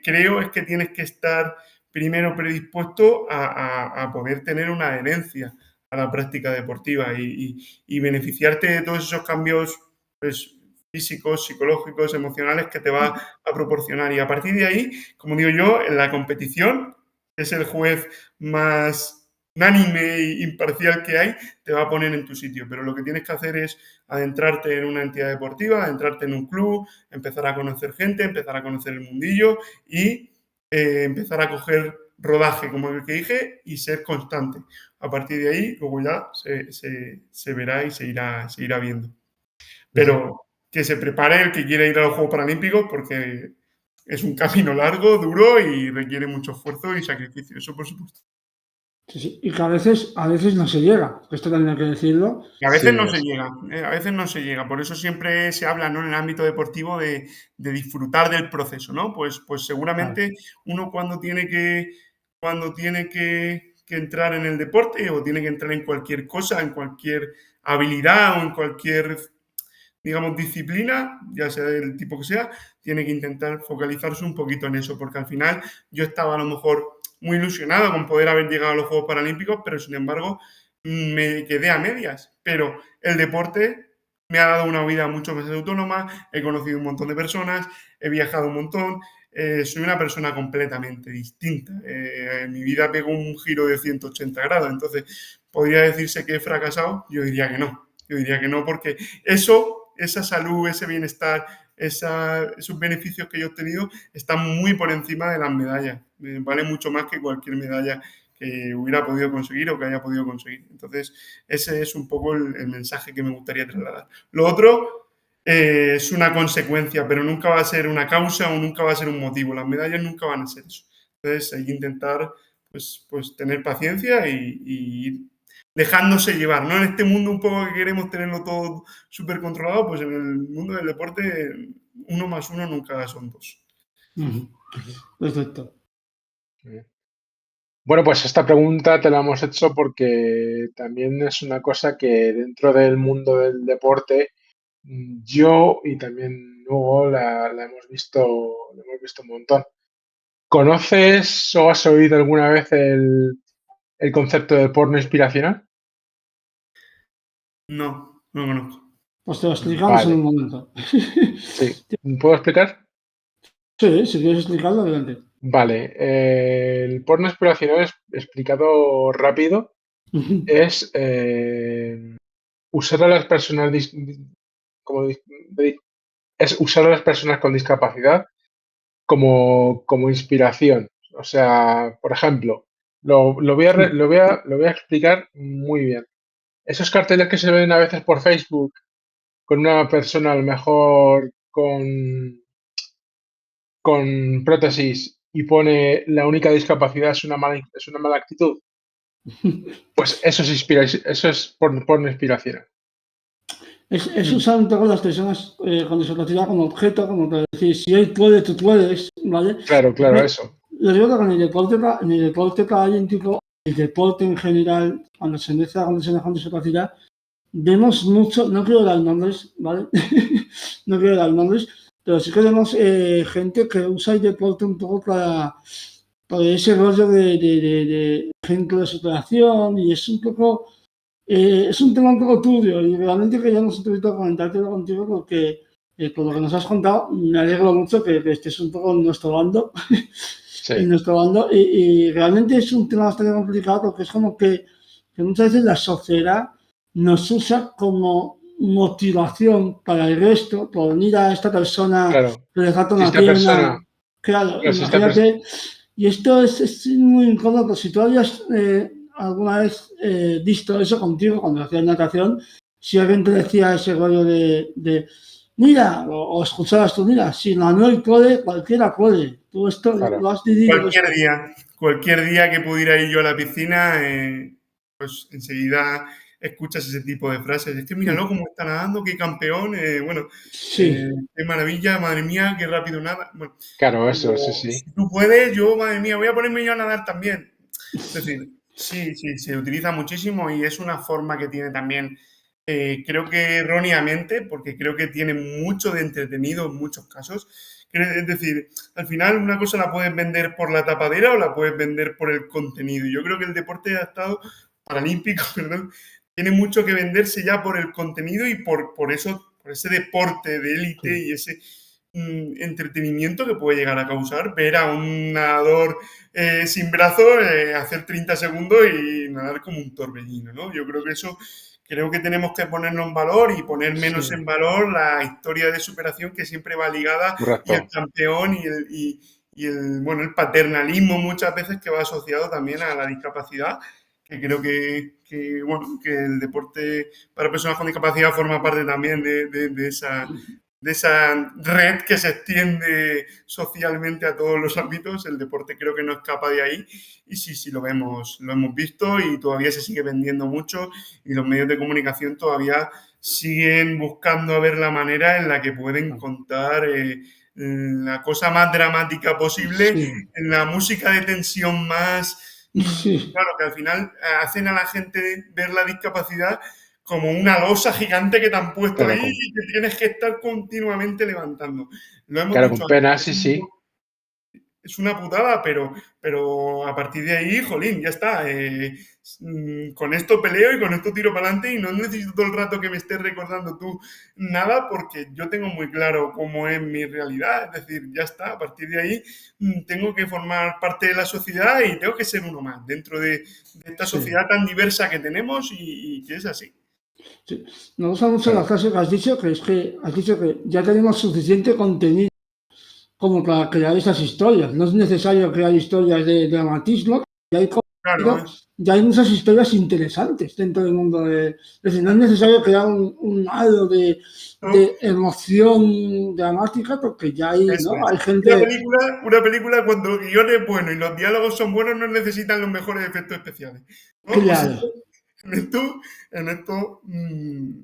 creo es que tienes que estar primero predispuesto a poder tener una adherencia a la práctica deportiva y beneficiarte de todos esos cambios, pues, físicos, psicológicos, emocionales que te va a proporcionar. Y a partir de ahí, como digo yo, en la competición, que es el juez más unánime e imparcial que hay, te va a poner en tu sitio. Pero lo que tienes que hacer es adentrarte en una entidad deportiva, adentrarte en un club, empezar a conocer gente, empezar a conocer el mundillo y empezar a coger rodaje, como el que dije, y ser constante. A partir de ahí, luego ya se verá y se irá viendo. Ujú. Pero que se prepare el que quiera ir a los Juegos Paralímpicos, porque es un camino largo, duro y requiere mucho esfuerzo y sacrificio, eso por supuesto. sí, sí. Y que a veces no se llega, esto también hay que decirlo. Y a veces Sí, no se llega, a veces no se llega. Por eso siempre se habla, ¿no? En el ámbito deportivo de disfrutar del proceso, ¿no? Pues Claro, seguramente uno cuando tiene que que entrar en el deporte o tiene que entrar en cualquier cosa, en cualquier habilidad o en cualquier, digamos, disciplina, ya sea del tipo que sea, tiene que intentar focalizarse un poquito en eso, porque al final yo estaba a lo mejor muy ilusionado con poder haber llegado a los Juegos Paralímpicos, pero sin embargo me quedé a medias. Pero el deporte me ha dado una vida mucho más autónoma, he conocido un montón de personas, he viajado un montón, soy una persona completamente distinta. Mi vida pegó un giro de 180 grados, entonces, ¿podría decirse que he fracasado? Yo diría que no. Yo diría que no, porque esa salud, ese bienestar, esos beneficios que yo he obtenido están muy por encima de las medallas. Vale mucho más que cualquier medalla que hubiera podido conseguir o que haya podido conseguir. Entonces, ese es un poco el mensaje que me gustaría trasladar. Lo otro es una consecuencia, pero nunca va a ser una causa o nunca va a ser un motivo. Las medallas nunca van a ser eso. Entonces, hay que intentar pues tener paciencia y ir dejándose llevar, ¿no? En este mundo un poco que queremos tenerlo todo súper controlado, pues en el mundo del deporte 1 más 1 nunca son 2. Perfecto. Bueno, pues esta pregunta te la hemos hecho porque también es una cosa que dentro del mundo del deporte yo y también Hugo la hemos visto un montón. ¿Conoces o has oído alguna vez el concepto de porno inspiracional? No, no lo conozco. Pues te lo explicamos en un Vale, momento. sí. ¿Puedo explicar? Sí, si quieres explicarlo, adelante. Vale, el porno inspiracional explicado rápido es usar a las personas es usar a las personas con discapacidad como inspiración. O sea, por ejemplo, lo voy a explicar muy bien. Esos carteles que se ven a veces por Facebook con una persona a lo mejor con prótesis y pone la única discapacidad es una mala actitud, pues eso es porno inspiración. Es usar un poco las personas con discapacidad como objeto, como para decir, si él puede, tú puedes, ¿vale? Claro, claro, eso. Lo digo que en el deporte paralímpico, el deporte en general, cuando se mezcla con personas con discapacidad, vemos mucho, no quiero dar nombres, ¿vale? No quiero dar nombres, pero sí que vemos gente que usa el deporte un poco para ese rollo de ejemplo de superación y es un poco, es un tema un poco turbio y realmente queríamos un poquito comentártelo contigo porque por lo que nos has contado me alegro mucho que estés un poco en nuestro bando, Sí, en nuestro bando y realmente es un tema bastante complicado porque es como que muchas veces la sociedad nos usa como motivación para el resto, por unir a esta persona claro. que le falta Si una esta persona, pierna. Claro, claro, si esta persona, imagínate. Y esto es muy incómodo. Si tú habías alguna vez visto eso contigo cuando hacías natación, si alguien te decía ese rollo de mira, o escuchabas tú, mira, si Manuel puede, cualquiera puede. Tú esto claro, lo has vivido. Cualquier día que pudiera ir yo a la piscina, pues enseguida escuchas ese tipo de frases. Es que míralo cómo está nadando, qué campeón, bueno, Sí, qué maravilla, madre mía, qué rápido nada. Bueno, claro, digo, eso, sí, sí. si tú puedes, yo, madre mía, voy a ponerme yo a nadar también. Es decir, sí, se utiliza muchísimo y es una forma que tiene también, creo que erróneamente, porque creo que tiene mucho de entretenido en muchos casos. Es decir, al final una cosa la puedes vender por la tapadera o la puedes vender por el contenido. Yo creo que el deporte adaptado paralímpico, perdón, tiene mucho que venderse ya por el contenido y por eso, por ese deporte de élite y ese entretenimiento que puede llegar a causar ver a un nadador sin brazos hacer 30 segundos y nadar como un torbellino, ¿no? Yo creo que eso, creo que tenemos que ponerlo en valor y poner menos sí. en valor la historia de superación que siempre va ligada y el Correcto. campeón y el, bueno, el paternalismo muchas veces que va asociado también a la discapacidad, que creo bueno, que el deporte para personas con discapacidad forma parte también de esa red que se extiende socialmente a todos los ámbitos. El deporte creo que no escapa de ahí y sí, lo hemos visto y todavía se sigue vendiendo mucho y los medios de comunicación todavía siguen buscando a ver la manera en la que pueden contar la cosa más dramática posible, Sí. en la música de tensión más Sí, Claro, que al final hacen a la gente ver la discapacidad como una losa gigante que te han puesto Claro, ahí y que tienes que estar continuamente levantando. Lo hemos claro, con dicho pena, antes, sí, sí. es una putada, pero a partir de ahí, jolín, ya está. Con esto peleo y con esto tiro para adelante y no necesito todo el rato que me estés recordando tú nada porque yo tengo muy claro cómo es mi realidad. Es decir, ya está. A partir de ahí tengo que formar parte de la sociedad y tengo que ser uno más dentro de esta sí, sociedad tan diversa que tenemos y que es así. sí. Me gusta mucho la Claro. frase que has dicho, que es que has dicho que ya tenemos suficiente contenido como para crear esas historias. No es necesario crear historias de dramatismo, ya hay Claro, contenido, ya hay muchas historias interesantes dentro del mundo de... Es decir, no es necesario crear un halo ¿no? de emoción dramática porque ya hay, Eso ¿no? es. Hay gente... Una película cuando el guión es bueno y los diálogos son buenos no necesitan los mejores efectos especiales. ¿No? Pues Claro, en esto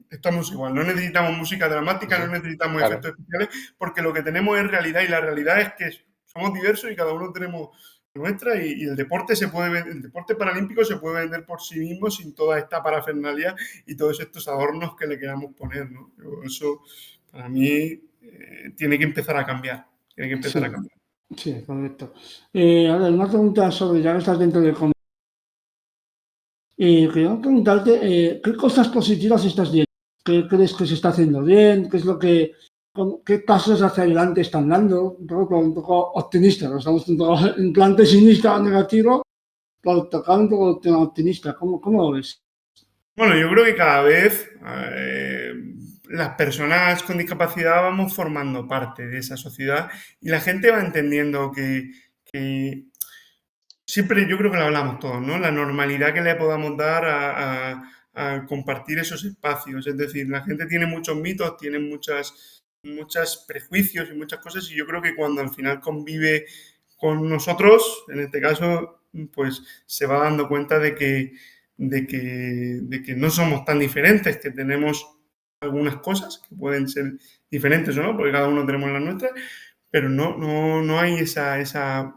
estamos igual. No necesitamos música dramática, no necesitamos Claro. efectos especiales, porque lo que tenemos es realidad y la realidad es que somos diversos y cada uno tenemos nuestra y el deporte el deporte paralímpico se puede vender por sí mismo sin toda esta parafernalia y todos estos adornos que le queramos poner, ¿no? Eso para mí tiene que empezar a cambiar. Tiene que empezar a sí, cambiar. sí, correcto. A ver, una pregunta sobre, ya que estás dentro de... quería preguntarte, ¿qué cosas positivas estás viendo? ¿Qué crees que se está haciendo bien? ¿Qué es lo que, qué pasos hacia adelante están dando? Un poco optimista, no estamos un poco en plan pesimista o negativo, pero tocar un poco el tema optimista. ¿Cómo lo ves? Bueno, yo creo que cada vez las personas con discapacidad vamos formando parte de esa sociedad y la gente va entendiendo que siempre yo creo que lo hablamos todos, ¿no? La normalidad que le podamos dar a compartir esos espacios. Es decir, la gente tiene muchos mitos, tiene muchos prejuicios y muchas cosas y yo creo que cuando al final convive con nosotros, en este caso, pues se va dando cuenta de que no somos tan diferentes, que tenemos algunas cosas que pueden ser diferentes o no, porque cada uno tenemos las nuestras, pero no hay esa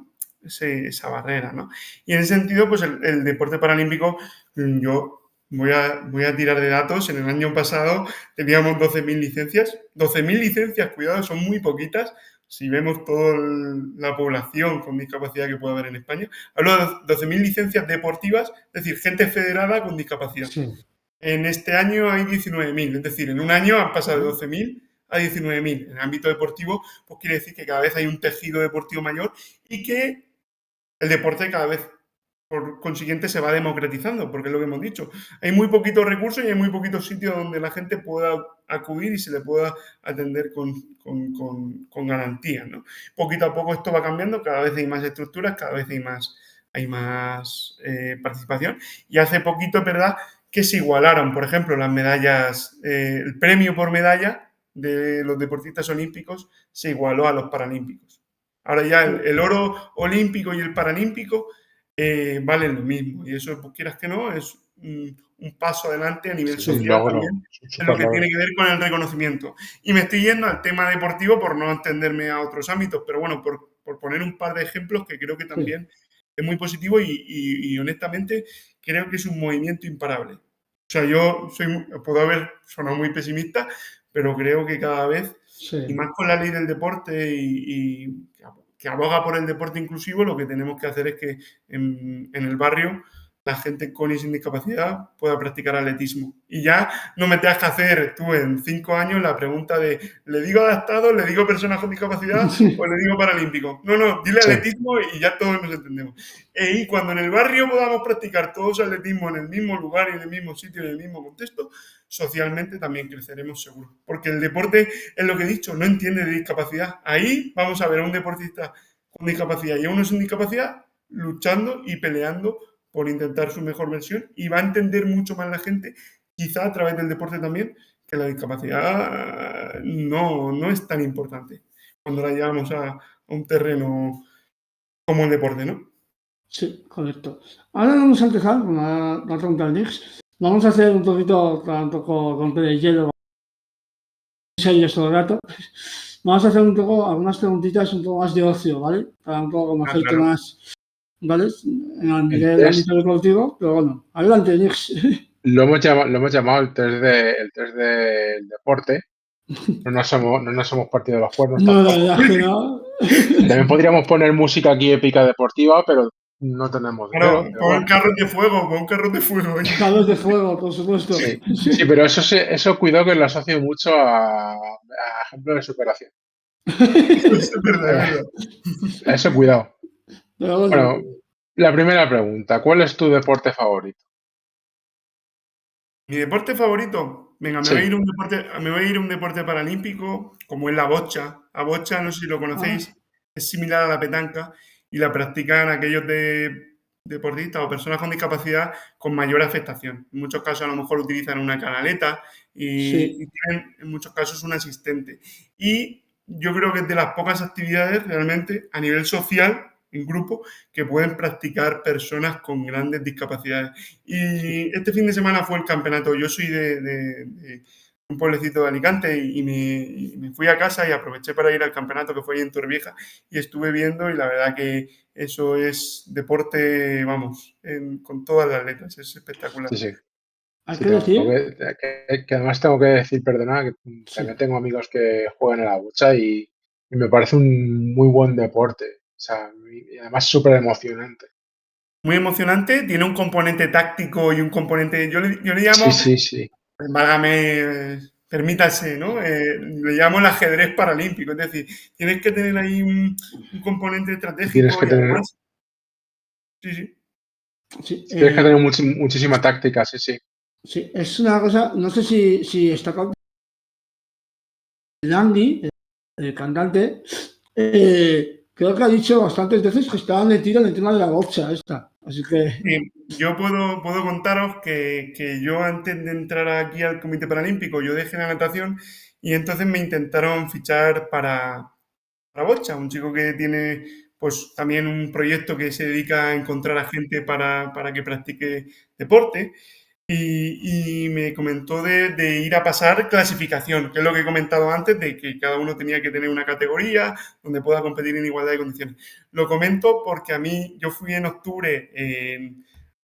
barrera, ¿no? Y en ese sentido, pues el deporte paralímpico, yo voy a tirar de datos. En el año pasado teníamos 12.000 licencias. 12.000 licencias, cuidado, son muy poquitas si vemos toda la población con discapacidad que puede haber en España. Hablo de 12.000 licencias deportivas, es decir, gente federada con discapacidad. Sí. En este año hay 19.000, es decir, en un año han pasado de Ajá. 12.000 a 19.000. En el ámbito deportivo, pues quiere decir que cada vez hay un tejido deportivo mayor y que el deporte cada vez, por consiguiente, se va democratizando, porque es lo que hemos dicho. Hay muy poquitos recursos y hay muy poquitos sitios donde la gente pueda acudir y se le pueda atender con garantía, ¿no? Poquito a poco esto va cambiando, cada vez hay más estructuras, cada vez hay más participación. Y hace poquito, es verdad, que se igualaron, por ejemplo, las medallas, el premio por medalla de los deportistas olímpicos se igualó a los paralímpicos. Ahora ya el oro olímpico y el paralímpico valen lo mismo. Y eso, pues quieras que no, es un paso adelante a nivel Sí, es un social logro, también es un en lo super que tiene logro. que ver con el reconocimiento. Y me estoy yendo al tema deportivo por no extenderme a otros ámbitos, pero bueno, por poner un par de ejemplos que creo que Sí, también es muy positivo y honestamente creo que es un movimiento imparable. O sea, puedo haber sonado muy pesimista, pero creo que cada vez, y sí. más con la ley del deporte y que aboga por el deporte inclusivo, lo que tenemos que hacer es que en el barrio la gente con y sin discapacidad pueda practicar atletismo. Y ya no me tengas que hacer tú en 5 años la pregunta de ¿le digo adaptado, le digo personas con discapacidad o le digo paralímpico? No, dile Sí, atletismo y ya todos nos entendemos. Y cuando en el barrio podamos practicar todos atletismo en el mismo lugar y en el mismo sitio y en el mismo contexto, socialmente también creceremos seguro. Porque el deporte, es lo que he dicho, no entiende de discapacidad. Ahí vamos a ver a un deportista con discapacidad y a uno sin discapacidad luchando y peleando por intentar su mejor versión y va a entender mucho más la gente, quizá a través del deporte también, que la discapacidad no es tan importante cuando la llevamos a un terreno como el deporte, ¿no? Sí, correcto. Ahora vamos a empezar con la pregunta del Nix. Vamos a hacer un poquito, un poco romper el hielo, serios todo el rato. Vamos a hacer un poco algunas preguntitas un poco más de ocio, ¿vale? Para un poco Ah, conocerte claro. más. ¿vale? En el El nivel test ámbito deportivo, pero bueno, adelante, Nix. lo hemos llamado el test del deporte. No nos hemos partido los cuernos No, la tampoco. verdad es que no. También podríamos poner música aquí épica deportiva, pero no tenemos Claro, dinero. Pero pon bueno, carros de fuego, pon carros de fuego. Carros de fuego, por supuesto. sí. Sí, pero eso cuidado que lo asocio mucho a ejemplo de superación. Es verdad, es Eh, verdad. Eso cuidado. Pero bueno, Bueno, la primera pregunta, ¿cuál es tu deporte favorito? Mi deporte favorito, venga, me voy a Sí, ir a un deporte paralímpico, como es la bocha. La bocha, no sé si lo ah, conocéis, es similar a la petanca y la practican aquellos deportistas o personas con discapacidad con mayor afectación. En muchos casos a lo mejor utilizan una canaleta y sí, tienen en muchos casos un asistente. Y yo creo que es de las pocas actividades realmente a nivel social, en grupo, que pueden practicar personas con grandes discapacidades. sí. Y este fin de semana fue el campeonato. Yo soy de un pueblecito de Alicante y me fui a casa y aproveché para ir al campeonato que fue ahí en Torrevieja y estuve viendo y la verdad que eso es deporte, vamos, con todas las letras, es espectacular. sí, sí. Hay Sí, que decir, que además tengo que decir, perdona, que también sí. tengo amigos que juegan a la bocha y me parece un muy buen deporte. O sea, y además súper emocionante. Muy emocionante, tiene un componente táctico y un componente, yo le Sí, llamo, sí, sí. válgame, permítase, ¿no? Le llamo el ajedrez paralímpico, es decir, tienes que tener ahí un componente Tienes estratégico que y tener, además, sí, sí. Sí, tienes que tener muchísima táctica, sí, sí. sí, es una cosa, no sé si está Landy, el cantante, creo que ha dicho bastantes veces que estaba metido en el tema de la bocha esta. Así que, Yo puedo contaros que yo antes de entrar aquí al Comité Paralímpico, yo dejé la natación y entonces me intentaron fichar para Bocha, un chico que tiene pues también un proyecto que se dedica a encontrar a gente para que practique deporte y me comentó de ir a pasar clasificación, que es lo que he comentado antes, de que cada uno tenía que tener una categoría donde pueda competir en igualdad de condiciones. Lo comento porque a mí, yo fui en octubre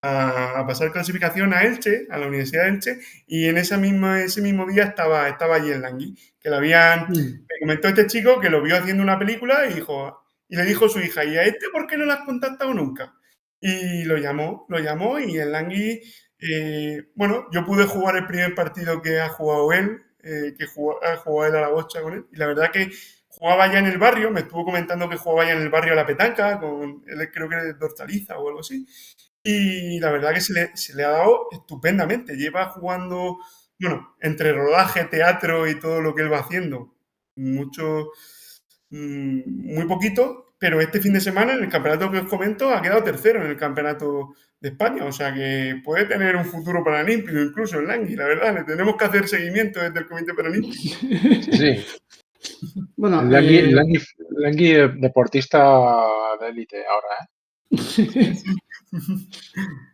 a pasar clasificación a Elche, a la Universidad de Elche, y en ese mismo día estaba allí en Langui, que lo habían, mm, me comentó este chico que lo vio haciendo una película y le dijo a su hija, ¿y a este por qué no lo has contactado nunca? Y lo llamó y en Langui bueno, yo pude jugar el primer partido que ha jugado él, ha jugado él a la bocha con él, y la verdad que jugaba ya en el barrio, me estuvo comentando que jugaba ya en el barrio a la petanca, él creo que es de Hortaliza o algo así, y la verdad que se le ha dado estupendamente, lleva jugando, bueno, entre rodaje, teatro y todo lo que él va haciendo, mucho, muy poquito, pero este fin de semana en el campeonato que os comento ha quedado tercero en el campeonato de España, o sea que puede tener un futuro paralímpico incluso en Langui, la verdad, le tenemos que hacer seguimiento desde el Comité Paralímpico. Sí, sí. bueno, Langui deportista de élite ahora,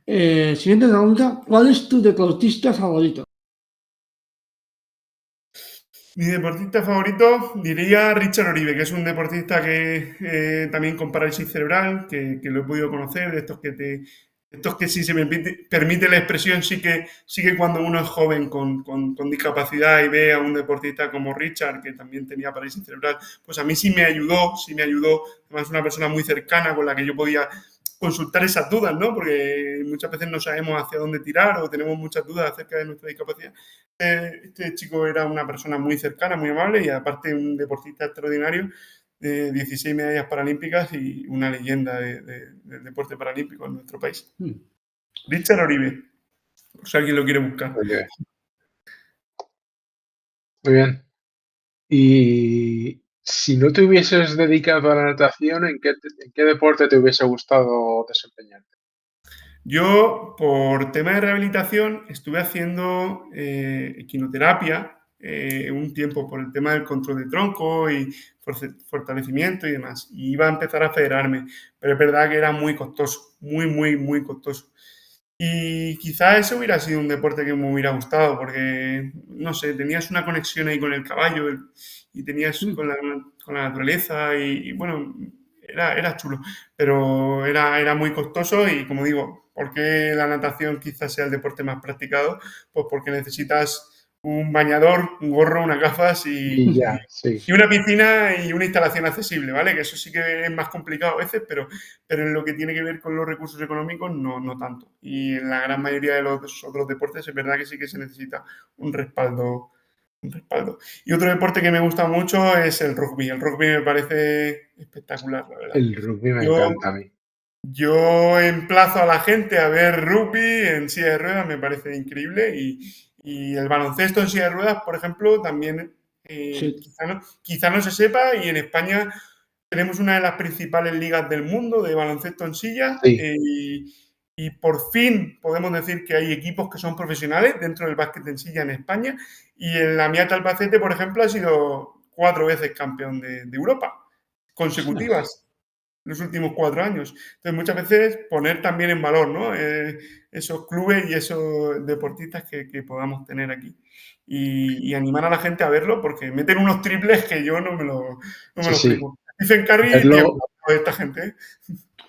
¿eh? siguiente pregunta, ¿cuál es tu deportista favorito? Mi deportista favorito diría Richard Oribe, que es un deportista que también con parálisis cerebral, que lo he podido conocer, de estos que si se me permite la expresión, sí que cuando uno es joven con discapacidad y ve a un deportista como Richard, que también tenía parálisis cerebral, pues a mí sí me ayudó, además una persona muy cercana con la que yo podía consultar esas dudas, ¿no? Porque muchas veces no sabemos hacia dónde tirar o tenemos muchas dudas acerca de nuestra discapacidad. Este chico era una persona muy cercana, muy amable y aparte un deportista extraordinario, 16 medallas paralímpicas y una leyenda del deporte paralímpico en nuestro país. Mm. Richard Oribe, por si alguien lo quiere buscar. Muy bien. Muy bien. Y si no te hubieses dedicado a la natación, en qué deporte te hubiese gustado desempeñarte? Yo, por tema de rehabilitación, estuve haciendo equinoterapia un tiempo por el tema del control de tronco y fortalecimiento y demás. Y iba a empezar a federarme, pero es verdad que era muy costoso, muy, muy, muy costoso. Y quizá ese hubiera sido un deporte que me hubiera gustado, porque, no sé, tenías una conexión ahí con el caballo y tenías Mm. con la naturaleza y, bueno, era chulo, pero era muy costoso y, como digo, ¿por qué la natación quizás sea el deporte más practicado? Pues porque necesitas un bañador, un gorro, unas gafas Y ya, sí. y una piscina y una instalación accesible, ¿vale? Que eso sí que es más complicado a veces, pero en lo que tiene que ver con los recursos económicos no tanto. Y en la gran mayoría de los otros deportes es verdad que sí que se necesita un respaldo. Un respaldo. Y otro deporte que me gusta mucho es el rugby. El rugby me parece espectacular, la verdad. El rugby me Yo, encanta a mí. yo emplazo a la gente a ver rugby en silla de ruedas, me parece increíble. Y el baloncesto en silla de ruedas, por ejemplo, también Sí. quizá no se sepa. Y en España tenemos una de las principales ligas del mundo de baloncesto en silla. Sí, Y por fin podemos decir que hay equipos que son profesionales dentro del básquet en silla en España. Y en la Miata Albacete, por ejemplo, ha sido 4 veces campeón de Europa Ostras. consecutivas los últimos 4 años. Entonces, muchas veces poner también en valor, ¿no? Esos clubes y esos deportistas que podamos tener aquí. Y animar a la gente a verlo porque meten unos triples que yo no me sí, lo sí. explico. Stephen Curry, tío, Verlo, esta gente, ¿eh?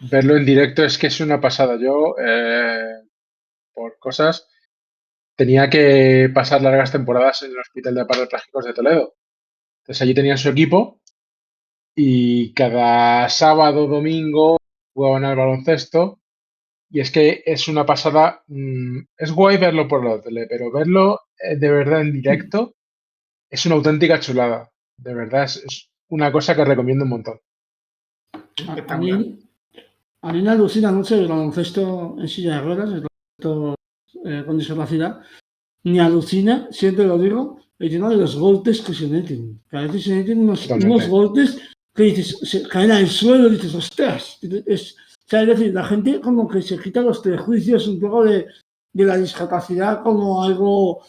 verlo en directo es que es una pasada. Yo, por cosas, tenía que pasar largas temporadas en el Hospital de Parapléjicos de Toledo. Entonces allí tenían su equipo y cada sábado, domingo jugaban al baloncesto y es que es una pasada. Es guay verlo por la tele, pero verlo de verdad en directo es una auténtica chulada. De verdad, es una cosa que recomiendo un montón. A Espectacular. mí me alucina mucho el baloncesto en silla de ruedas, el baloncesto con discapacidad. Me alucina, siempre lo digo, el tema de los golpes que se meten. Que a veces se meten unos Totalmente. golpes que dices, se caen al suelo y dices, ostras. O sea, es decir, la gente como que se quita los prejuicios un poco de la discapacidad como algo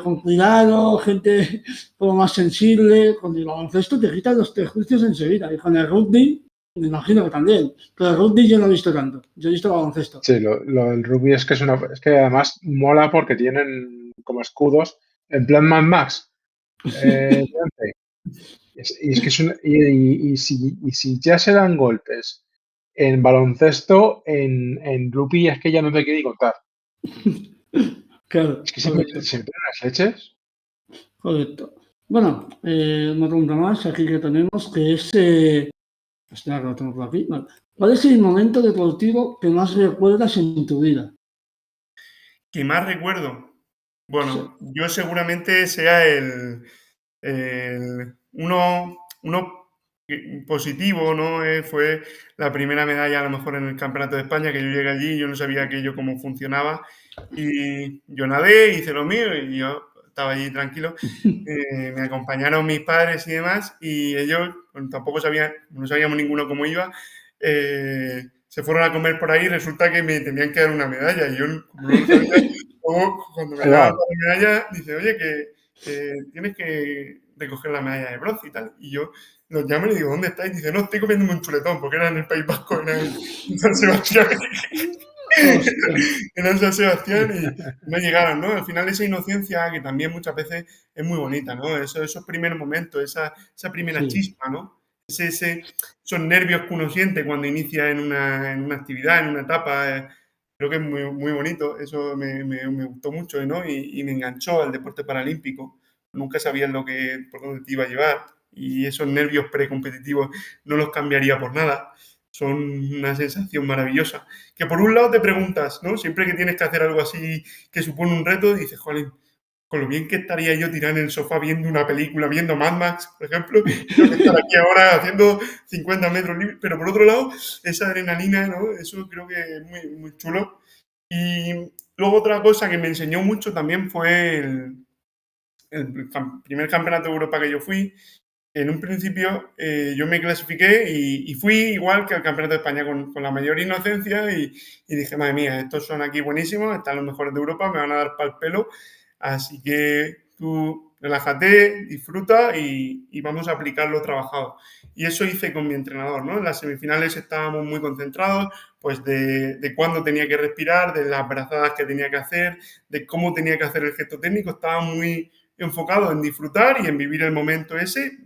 con cuidado, gente como más sensible. Con el baloncesto te quitan los prejuicios enseguida. Y con el rugby, me imagino que también. Pero el rugby yo no he visto tanto. Yo he visto baloncesto. Sí, lo del rugby es que es que además mola porque tienen como escudos en plan Mad Max. Delante. Y es que y si ya se dan golpes en baloncesto, en rugby es que ya no te quiero ni contar. Claro, Es que correcto. se meten las leches. Correcto. Bueno, una pregunta más aquí que tenemos que es, espera que lo tengo por aquí. Vale. ¿Cuál es el momento deportivo que más recuerdas en tu vida? ¿Qué más recuerdo? Sí. Bueno, yo seguramente sea uno positivo, ¿no? Fue la primera medalla a lo mejor en el Campeonato de España, que yo llegué allí, yo no sabía aquello cómo funcionaba y yo nadé, hice lo mío y yo estaba allí tranquilo. Me acompañaron mis padres y demás y ellos pues, tampoco sabían, no sabíamos ninguno cómo iba. Se fueron a comer por ahí y resulta que me tenían que dar una medalla y yo, como no lo sabía, luego, cuando me Ahí daban va. la medalla, dice, oye, que tienes que recoger la medalla de bronce y tal. Y yo los llamo y le digo, ¿dónde estáis? Dice, no, estoy comiéndome un chuletón, porque era en el País Vasco, era en San Sebastián. Ostras, Era en San Sebastián y no llegaron, ¿no? Al final esa inocencia, que también muchas veces es muy bonita, ¿no? Esos primeros momentos, esa primera sí. chispa, ¿no? Esos nervios que uno siente cuando inicia en una actividad, en una etapa, creo que es muy, muy bonito. Eso me gustó mucho, ¿no? Y me enganchó al deporte paralímpico. Nunca sabías por dónde te iba a llevar. Y esos nervios precompetitivos no los cambiaría por nada. Son una sensación maravillosa. Que por un lado te preguntas, ¿no? Siempre que tienes que hacer algo así que supone un reto, dices, joder, con lo bien que estaría yo tirado en el sofá viendo una película, viendo Mad Max, por ejemplo, tengo que estar aquí ahora haciendo 50 metros libres, pero por otro lado, esa adrenalina, ¿no? Eso creo que es muy, muy chulo. Y luego otra cosa que me enseñó mucho también fue el primer campeonato de Europa que yo fui. En un principio yo me clasifiqué y fui igual que al Campeonato de España con la mayor inocencia y dije, madre mía, estos son aquí buenísimos, están los mejores de Europa, me van a dar pal pelo, así que tú relájate, disfruta y vamos a aplicar lo trabajado. Y eso hice con mi entrenador, ¿no? En las semifinales estábamos muy concentrados, pues de cuándo tenía que respirar, de las brazadas que tenía que hacer, de cómo tenía que hacer el gesto técnico, estaba muy enfocado en disfrutar y en vivir el momento ese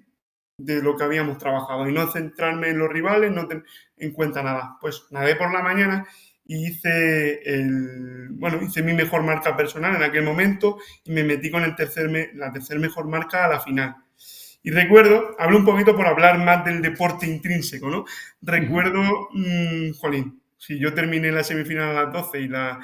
de lo que habíamos trabajado y no centrarme en los rivales, no tener en cuenta nada. Pues nadé por la mañana y hice mi mejor marca personal en aquel momento y me metí con la tercer mejor marca a la final. Y recuerdo, hablo un poquito por hablar más del deporte intrínseco, ¿no? Recuerdo, jolín, si yo terminé la semifinal a las 12 y la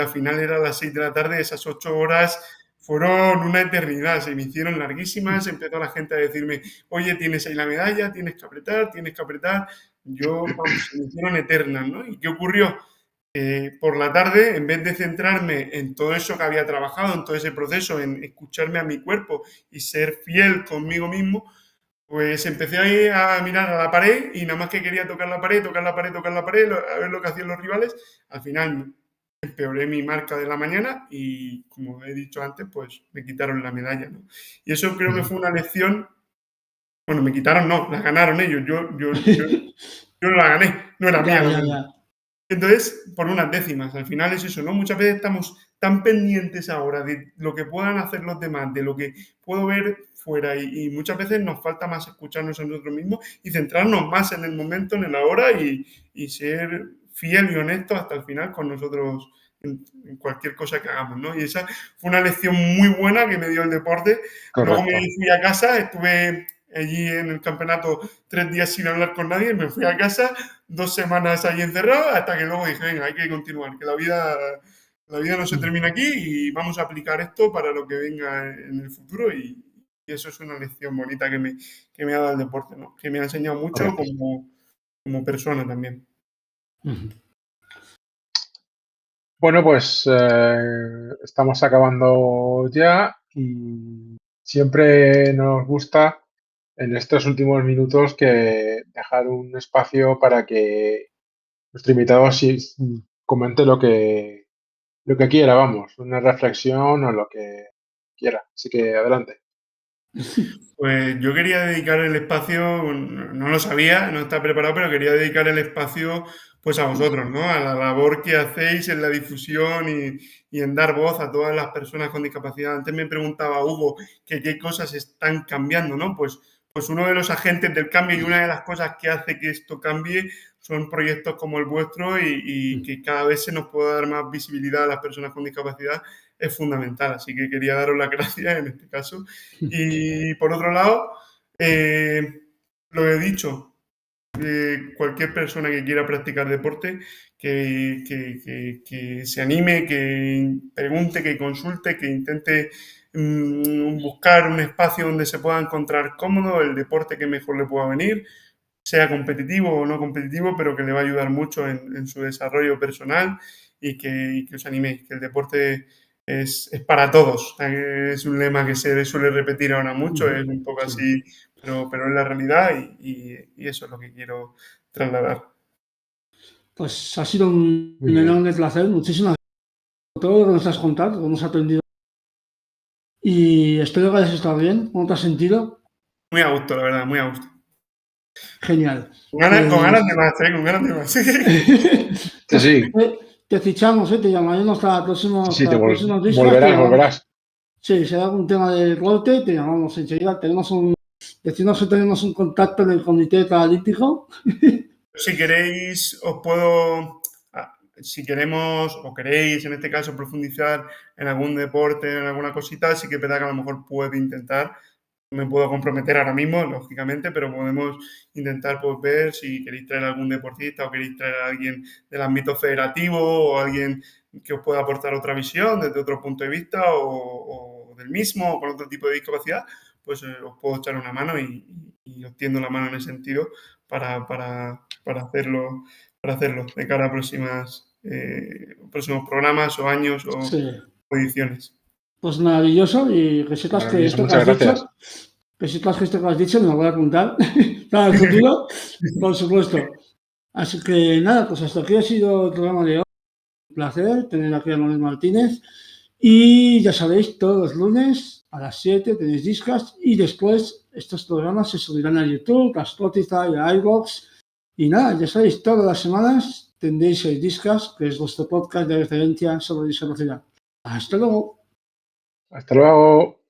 final era a las 6 de la tarde, esas 8 horas fueron una eternidad, se me hicieron larguísimas, empezó la gente a decirme, oye, tienes ahí la medalla, tienes que apretar. Yo, vamos, se me hicieron eternas, ¿no? ¿Y qué ocurrió? Por la tarde, en vez de centrarme en todo eso que había trabajado, en todo ese proceso, en escucharme a mi cuerpo y ser fiel conmigo mismo, pues empecé ahí a mirar a la pared y nada más que quería tocar la pared, a ver lo que hacían los rivales. Al final empeoré mi marca de la mañana y, como he dicho antes, pues me quitaron la medalla, ¿no? Y eso creo que fue una lección. Bueno, me quitaron, no, la ganaron ellos. Yo no la gané, no era mía. Ya. Entonces, por unas décimas, al final es eso, ¿no? Muchas veces estamos tan pendientes ahora de lo que puedan hacer los demás, de lo que puedo ver fuera y muchas veces nos falta más escucharnos a nosotros mismos y centrarnos más en el momento, en el ahora y ser fiel y honesto hasta el final con nosotros en cualquier cosa que hagamos, ¿no? Y esa fue una lección muy buena que me dio el deporte. Correcto. Luego me fui a casa, estuve allí en el campeonato 3 días sin hablar con nadie, me fui a casa, 2 semanas ahí encerrado, hasta que luego dije, venga, hay que continuar, que la vida no se termina aquí y vamos a aplicar esto para lo que venga en el futuro y eso es una lección bonita que me ha dado el deporte, ¿no? Que me ha enseñado mucho como persona también. Bueno, pues estamos acabando ya y siempre nos gusta en estos últimos minutos que dejar un espacio para que nuestro invitado comente lo que quiera, vamos, una reflexión o lo que quiera. Así que adelante. Pues yo quería dedicar el espacio, no lo sabía, no estaba preparado, pero quería dedicar el espacio pues a vosotros, ¿no? A la labor que hacéis en la difusión y en dar voz a todas las personas con discapacidad. Antes me preguntaba Hugo que qué cosas están cambiando, ¿no? Pues uno de los agentes del cambio y una de las cosas que hace que esto cambie son proyectos como el vuestro y que cada vez se nos pueda dar más visibilidad a las personas con discapacidad es fundamental. Así que quería daros las gracias en este caso. Y por otro lado, lo he dicho, cualquier persona que quiera practicar deporte, que se anime, que pregunte, que consulte, que intente buscar un espacio donde se pueda encontrar cómodo, el deporte que mejor le pueda venir, sea competitivo o no competitivo, pero que le va a ayudar mucho en su desarrollo personal y que os animéis, que el deporte es para todos. Es un lema que se suele repetir ahora mucho, es un poco así, pero es la realidad y eso es lo que quiero trasladar. Pues ha sido un enorme placer. Muchísimas gracias por todo lo que nos has contado, lo que hemos aprendido. Y espero que hayas estado bien. ¿Cómo te has sentido? Muy a gusto, la verdad, muy a gusto. Genial. Con ganas de más, con ganas de más. Sí. Te fichamos, te llamaremos para próximos días. Volverás. Sí, si hay algún tema de deporte, te llamamos enseguida. Tenemos un contacto en el Comité Paralímpico. Si queréis, os puedo, si queremos o queréis en este caso profundizar en algún deporte, en alguna cosita, sí que es verdad que a lo mejor puedo intentar. No me puedo comprometer ahora mismo, lógicamente, pero podemos intentar pues, ver si queréis traer a algún deportista o queréis traer a alguien del ámbito federativo o alguien que os pueda aportar otra visión desde otro punto de vista o del mismo o con otro tipo de discapacidad, pues os puedo echar una mano y os tiendo la mano en ese sentido para hacerlo de cara a próximos programas o años o ediciones. Pues maravilloso y que sepas que esto que has dicho me lo voy a apuntar para el futuro, por supuesto. Así que nada, pues hasta aquí ha sido el programa de hoy. Un placer tener aquí a Manuel Martínez y ya sabéis, todos los lunes a las 7 tenéis Discast y después estos programas se subirán a YouTube, a Spotify, a iVoox y nada, ya sabéis, todas las semanas tendréis el Discast, que es vuestro podcast de referencia sobre discapacidad. Hasta luego. Hasta luego.